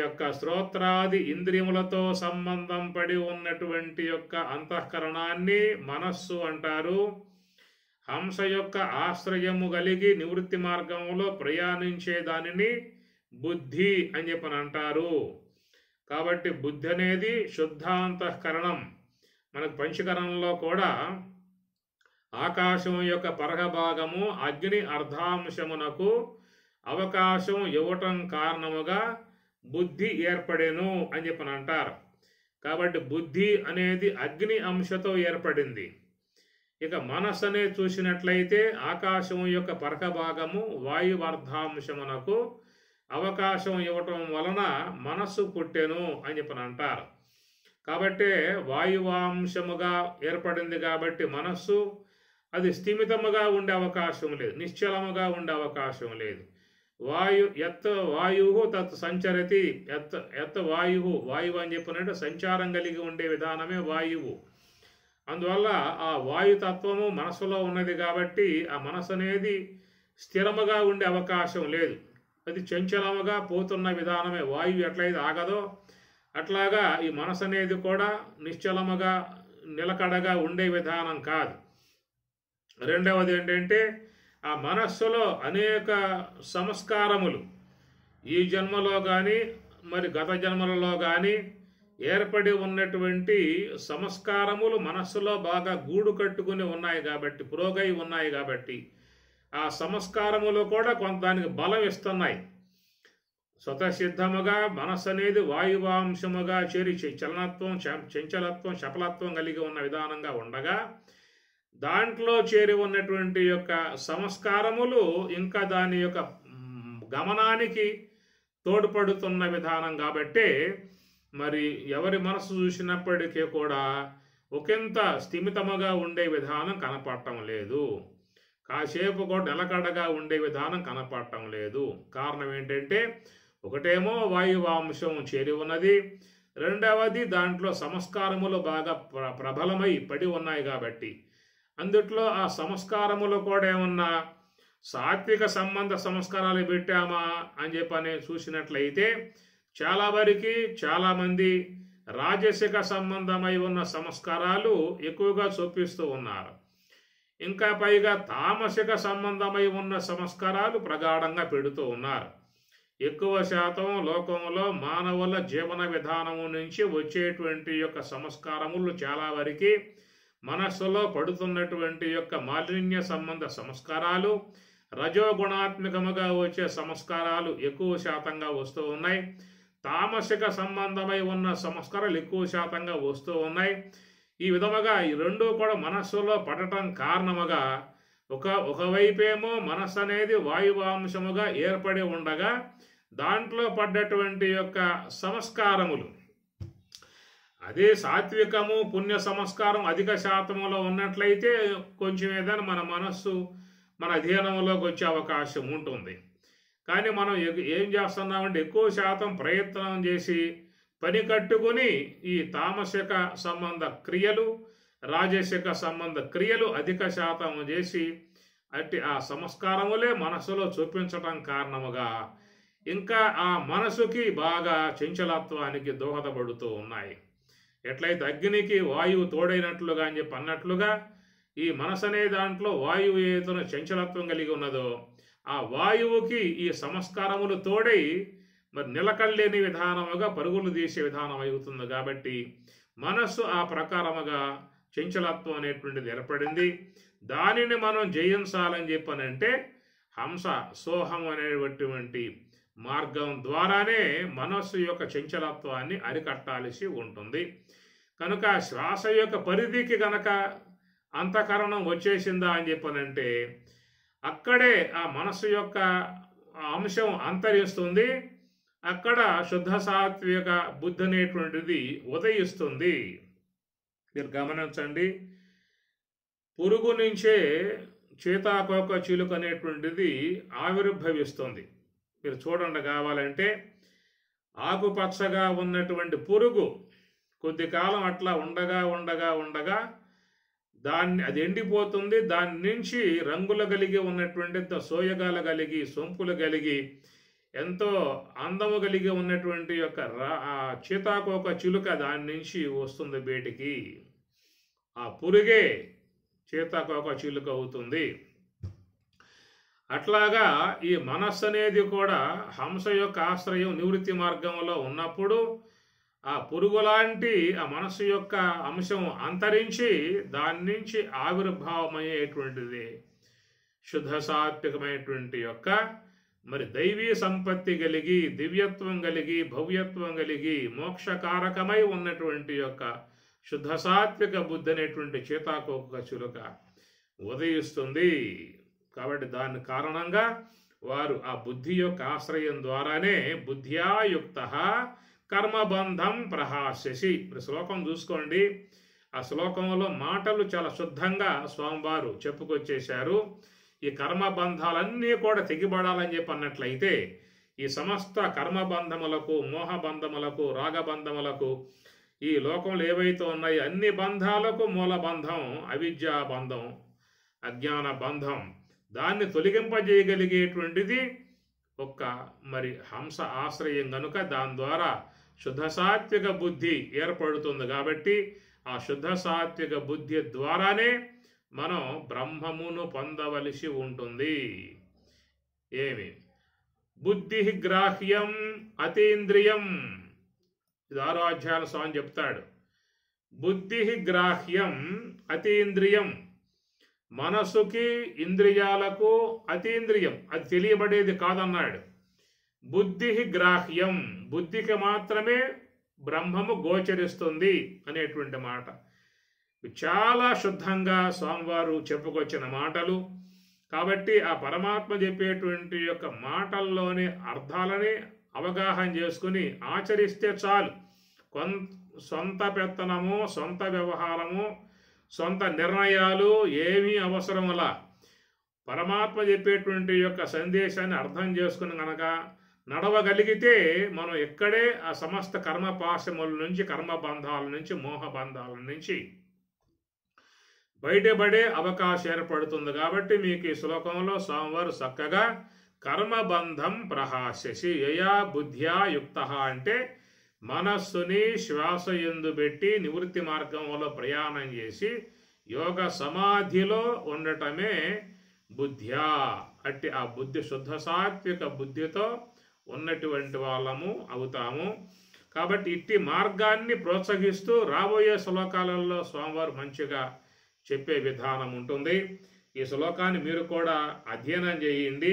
యొక్క శ్రోత్రాది ఇంద్రియములతో సంబంధం పడి ఉన్నటువంటి యొక్క అంతఃకరణాన్ని మనస్సు అంటారు. హంస యొక్క ఆశ్రయము కలిగి నివృత్తి మార్గంలో ప్రయాణించే దానిని బుద్ధి అని చెప్పని అంటారు. కాబట్టి బుద్ధి అనేది శుద్ధాంతఃకరణం. మనకు పంచకరణంలో కూడా ఆకాశం యొక్క పరగభాగము అగ్ని అర్ధాంశమునకు అవకాశం ఇవ్వటం కారణముగా బుద్ధి ఏర్పడేను అని చెప్పని అంటారు. కాబట్టి బుద్ధి అనేది అగ్ని అంశతో ఏర్పడింది. ఇక మనస్సు అనేది చూసినట్లయితే ఆకాశం యొక్క పరక భాగము వాయువర్ధాంశమునకు అవకాశం ఇవ్వటం వలన మనస్సు పుట్టెను అని చెప్పని అంటారు. కాబట్టి వాయువాంశముగా ఏర్పడింది కాబట్టి మనస్సు అది స్థిమితముగా ఉండే అవకాశం లేదు, నిశ్చలముగా ఉండే అవకాశం లేదు. వాయు తత్ సంచరతి, వాయువు అని చెప్పినట్టు సంచారం కలిగి ఉండే విధానమే వాయువు. అందువల్ల ఆ వాయుతత్వము మనసులో ఉన్నది కాబట్టి ఆ మనసు అనేది స్థిరముగా ఉండే అవకాశం లేదు, అది చంచలముగా పోతున్న విధానమే. వాయువు ఎట్లయితే ఆగదో అట్లాగా ఈ మనసు అనేది కూడా నిశ్చలముగా నిలకడగా ఉండే విధానం కాదు. రెండవది ఏంటంటే ఆ మనస్సులో అనేక సంస్కారములు ఈ జన్మలో కానీ మరి గత జన్మలలో కానీ ఏర్పడి ఉన్నటువంటి సంస్కారములు మనస్సులో బాగా గూడు కట్టుకుని ఉన్నాయి కాబట్టి, పురోగై ఉన్నాయి కాబట్టి ఆ సంస్కారములు కూడా కొంత దానికి బలం ఇస్తున్నాయి. స్వతసిద్ధముగా మనస్సు అనేది వాయువాంశముగా చేరి చలనత్వం, చంచలత్వం, చపలత్వం కలిగి ఉన్న విధానంగా ఉండగా దాంట్లో చేరి ఉన్నటువంటి యొక్క సంస్కారములు ఇంకా దాని యొక్క గమనానికి తోడ్పడుతున్న విధానం కాబట్టి మరి ఎవరి మనసు చూసినప్పటికీ కూడా ఒకంత స్థిమితముగా ఉండే విధానం కనపడటం లేదు, కాసేపు కూడా నిలకడగా ఉండే విధానం కనపడటం లేదు. కారణం ఏంటంటే ఒకటేమో వాయువాంశం చేరి ఉన్నది, రెండవది దాంట్లో సంస్కారములు బాగా ప్రబలమై పడి ఉన్నాయి కాబట్టి. అందుట్లో ఆ సంస్కారములు కూడా ఏమన్నా సాత్విక సంబంధ సంస్కారాలు పెట్టామా అని చెప్పని చూసినట్లయితే చాలా వరకు చాలామంది రాజసిక సంబంధమై ఉన్న సంస్కారాలు ఎక్కువగా చూపిస్తూ ఉన్నారు. ఇంకా పైగా తామసిక సంబంధమై ఉన్న సంస్కారాలు ప్రగాఢంగా పెడుతూ ఉన్నారు. ఎక్కువ శాతం లోకంలో మానవుల జీవన విధానము నుంచి వచ్చేటువంటి యొక్క సంస్కారములు చాలా వరకు మనస్సులో పడుతున్నటువంటి యొక్క మాలిన్య సంబంధ సంస్కారాలు, రజోగుణాత్మకముగా వచ్చే సంస్కారాలు ఎక్కువ శాతంగా వస్తూ ఉన్నాయి. తామసిక సంబంధమై ఉన్న సంస్కారాలు ఎక్కువ శాతంగా వస్తూ ఉన్నాయి. ఈ విధముగా ఈ రెండూ కూడా మనస్సులో పడటం కారణముగా ఒకవైపేమో మనస్సు అనేది వాయువాంశముగా ఏర్పడి ఉండగా దాంట్లో పడ్డటువంటి యొక్క సంస్కారములు, అదే సాత్వికము పుణ్య సంస్కారం అధిక శాతంలో ఉన్నట్లయితే కొంచెం ఏదైనా మన మనస్సు మన అధీనంలోకి వచ్చే అవకాశం ఉంటుంది. కానీ మనం ఏం చేస్తున్నామంటే ఎక్కువ శాతం ప్రయత్నం చేసి పని కట్టుకుని ఈ తామసిక సంబంధ క్రియలు, రాజసిక సంబంధ క్రియలు అధిక శాతం చేసి అట్టి ఆ సంస్కారములే మనస్సులో చూపించటం కారణముగా ఇంకా ఆ మనసుకి బాగా చంచలత్వానికి దోహదపడుతూ ఉన్నాయి. ఎట్లయితే అగ్నికి వాయువు తోడైనట్లుగా అని చెప్పి అన్నట్లుగా ఈ మనసు అనే దాంట్లో వాయువు ఏదో చంచలత్వం కలిగి ఉన్నదో ఆ వాయువుకి ఈ సంస్కారములు తోడై మరి నిలకడలేని విధానముగా పరుగులు తీసే విధానం అవుతుంది. కాబట్టి మనస్సు ఆ ప్రకారముగా చంచలత్వం అనేటువంటిది ఏర్పడింది. దానిని మనం జయించాలని చెప్పనంటే హంస సోహం అనేటువంటి మార్గం ద్వారానే మనస్సు యొక్క చంచలత్వాన్ని అరికట్టాల్సి ఉంటుంది. కనుక శ్వాస యొక్క పరిధికి గనక అంతఃకరణం వచ్చేసిందా అని చెప్పనంటే అక్కడే ఆ మనస్సు యొక్క అంశం అంతరిస్తుంది. అక్కడ శుద్ధ సాత్విక బుద్ధి అనేటువంటిది ఉదయిస్తుంది. మీరు గమనించండి, పురుగు నుంచే చీతాకోక చిలుక అనేటువంటిది ఆవిర్భవిస్తుంది. మీరు చూడండి, కావాలంటే ఆకుపచ్చగా ఉన్నటువంటి పురుగు కొద్ది కాలం అట్లా ఉండగా ఉండగా ఉండగా అది ఎండిపోతుంది. దాని నుంచి రంగులు కలిగి ఉన్నటువంటి సోయగాలు కలిగి సొంపులు కలిగి ఎంతో అందము కలిగి ఉన్నటువంటి యొక్క చీతాకోక చిలుక దాని నుంచి వస్తుంది బయటికి. ఆ పురుగే చీతాకోక చిలుక అవుతుంది. అట్లాగా ఈ మనస్సు అనేది కూడా హంస యొక్క ఆశ్రయం నివృత్తి మార్గంలో ఉన్నప్పుడు ఆ పురుగులాంటి ఆ మనస్సు యొక్క అంశం అంతరించి దాని నుంచి ఆవిర్భావమయ్యేటువంటిది శుద్ధ సాత్వికమైనటువంటి యొక్క మరి దైవీ సంపత్తి కలిగి దివ్యత్వం కలిగి భవ్యత్వం కలిగి మోక్షకారకమై ఉన్నటువంటి యొక్క శుద్ధ సాత్విక బుద్ధి అనేటువంటి చీతాకోక చిలుక ఉదయిస్తుంది. కాబట్టి దాని కారణంగా వారు ఆ బుద్ధి యొక్క ఆశ్రయం ద్వారానే బుద్ధ్యాయుక్త కర్మబంధం ప్రహాస్యసి. శ్లోకం చూసుకోండి. ఆ శ్లోకంలో మాటలు చాలా శుద్ధంగా స్వామివారు చెప్పుకొచ్చేశారు. ఈ కర్మబంధాలన్నీ కూడా తెగిపడాలని చెప్పి అన్నట్లయితే ఈ సమస్త కర్మబంధములకు మోహబంధములకు రాగబంధములకు ఈ లోకంలో ఏవైతే ఉన్నాయో అన్ని బంధాలకు మూల బంధం అవిద్యా బంధం, అజ్ఞాన బంధం. దాన్ని తొలగింపజేయగలిగేటువంటిది ఒక్క మరి హంస ఆశ్రయం కనుక దాని ద్వారా శుద్ధ సాత్విక బుద్ధి ఏర్పడుతుంది. కాబట్టి ఆ శుద్ధ సాత్విక బుద్ధి ద్వారానే మనం బ్రహ్మమును పొందవలసి ఉంటుంది. ఏమి బుద్ధి గ్రాహ్యం అతీంద్రియం. ఇది 6వ అధ్యాయం స్వామి చెప్తాడు. బుద్ధి గ్రాహ్యం అతీంద్రియం. మనసుకి ఇంద్రియాలకు అతీంద్రియం, అది తెలియబడేది కాదన్నాడు. బుద్ధి గ్రాహ్యం, బుద్ధికి మాత్రమే బ్రహ్మము గోచరిస్తుంది అనేటువంటి మాట చాలా శుద్ధంగా స్వామివారు చెప్పుకొచ్చిన మాటలు. కాబట్టి ఆ పరమాత్మ చెప్పేటువంటి యొక్క మాటల్లోని అర్థాలని అవగాహన చేసుకుని ఆచరిస్తే చాలు. సొంత పెత్తనము, సొంత వ్యవహారము, సొంత నిర్ణయాలు ఏమీ అవసరములా పరమాత్మ చెప్పేటువంటి యొక్క సందేశాన్ని అర్థం చేసుకుని గనక నడవగలిగితే మనం ఎక్కడే ఆ సమస్త కర్మపాశముల నుంచి, కర్మబంధాల నుంచి, మోహబంధాల నుంచి బయటపడే అవకాశం ఏర్పడుతుంది. కాబట్టి మీకు ఈ శ్లోకంలో స్వామివారు చక్కగా కర్మబంధం ప్రహాస్యసి యయా బుద్ధ్యా యుక్త అంటే మనస్సుని శ్వాస యందు పెట్టి నివృత్తి మార్గంలో ప్రయాణం చేసి యోగ సమాధిలో ఉండటమే బుద్ధ్యా. అట్టి ఆ బుద్ధి శుద్ధ సాత్విక బుద్ధితో ఉన్నటువంటి వాళ్ళము అవుతాము. కాబట్టి ఇట్టి మార్గాన్ని ప్రోత్సహిస్తూ రాబోయే శ్లోకాలలో స్వామివారు మంచిగా చెప్పే విధానం ఉంటుంది. ఈ శ్లోకాన్ని మీరు కూడా అధ్యయనం చేయండి.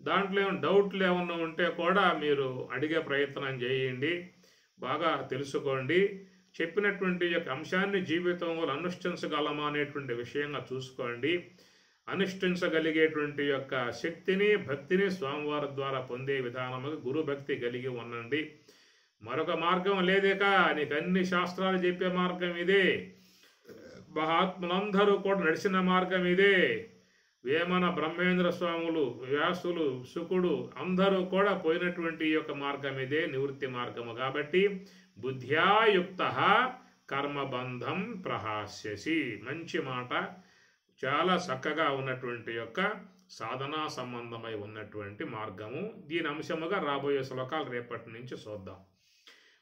దాంట్లో ఏమైనా డౌట్లు ఏమన్నా ఉంటే కూడా మీరు అడిగే ప్రయత్నం చేయండి. బాగా తెలుసుకోండి. చెప్పినటువంటి యొక్క అంశాన్ని జీవితంలో అనుష్ఠించగలమా అనేటువంటి విషయంగా చూసుకోండి. అనుష్ఠించగలిగేటువంటి యొక్క శక్తిని, భక్తిని స్వామివారి ద్వారా పొందే విధానముగా గురు భక్తి కలిగి ఉండండి. మరొక మార్గం లేదేక, నీకు అన్ని శాస్త్రాలు చెప్పే మార్గం ఇదే. మహాత్ములందరూ కూడా నడిచిన మార్గం ఇదే. వేమన బ్రహ్మేంద్ర స్వాములు, వ్యాసులు, శుకుడు అందరూ కూడా పోయినటువంటి యొక్క మార్గం ఇదే, నివృత్తి మార్గము. కాబట్టి బుద్ధ్యాయుక్త కర్మబంధం ప్రహాస్యసి. మంచి మాట, చాలా చక్కగా ఉన్నటువంటి యొక్క సాధనా సంబంధమై ఉన్నటువంటి మార్గము. దీని అంశముగా రాబోయే శ్లోకాలు రేపటి నుంచి చూద్దాం.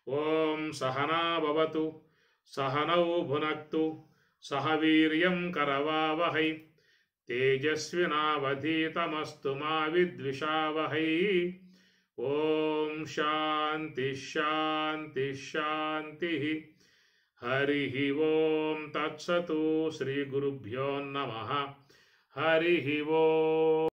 ఓం సహనా భవతు సహనౌ భునక్తు సహ వీర్యం కరవావహై తేజస్వినావధీతమస్తు మా విద్విషావహై. ఓం శాంతి శాంతి శాంతి. హరి ఓం తత్సతు. శ్రీ గురుభ్యో నమః. హరి ఓం.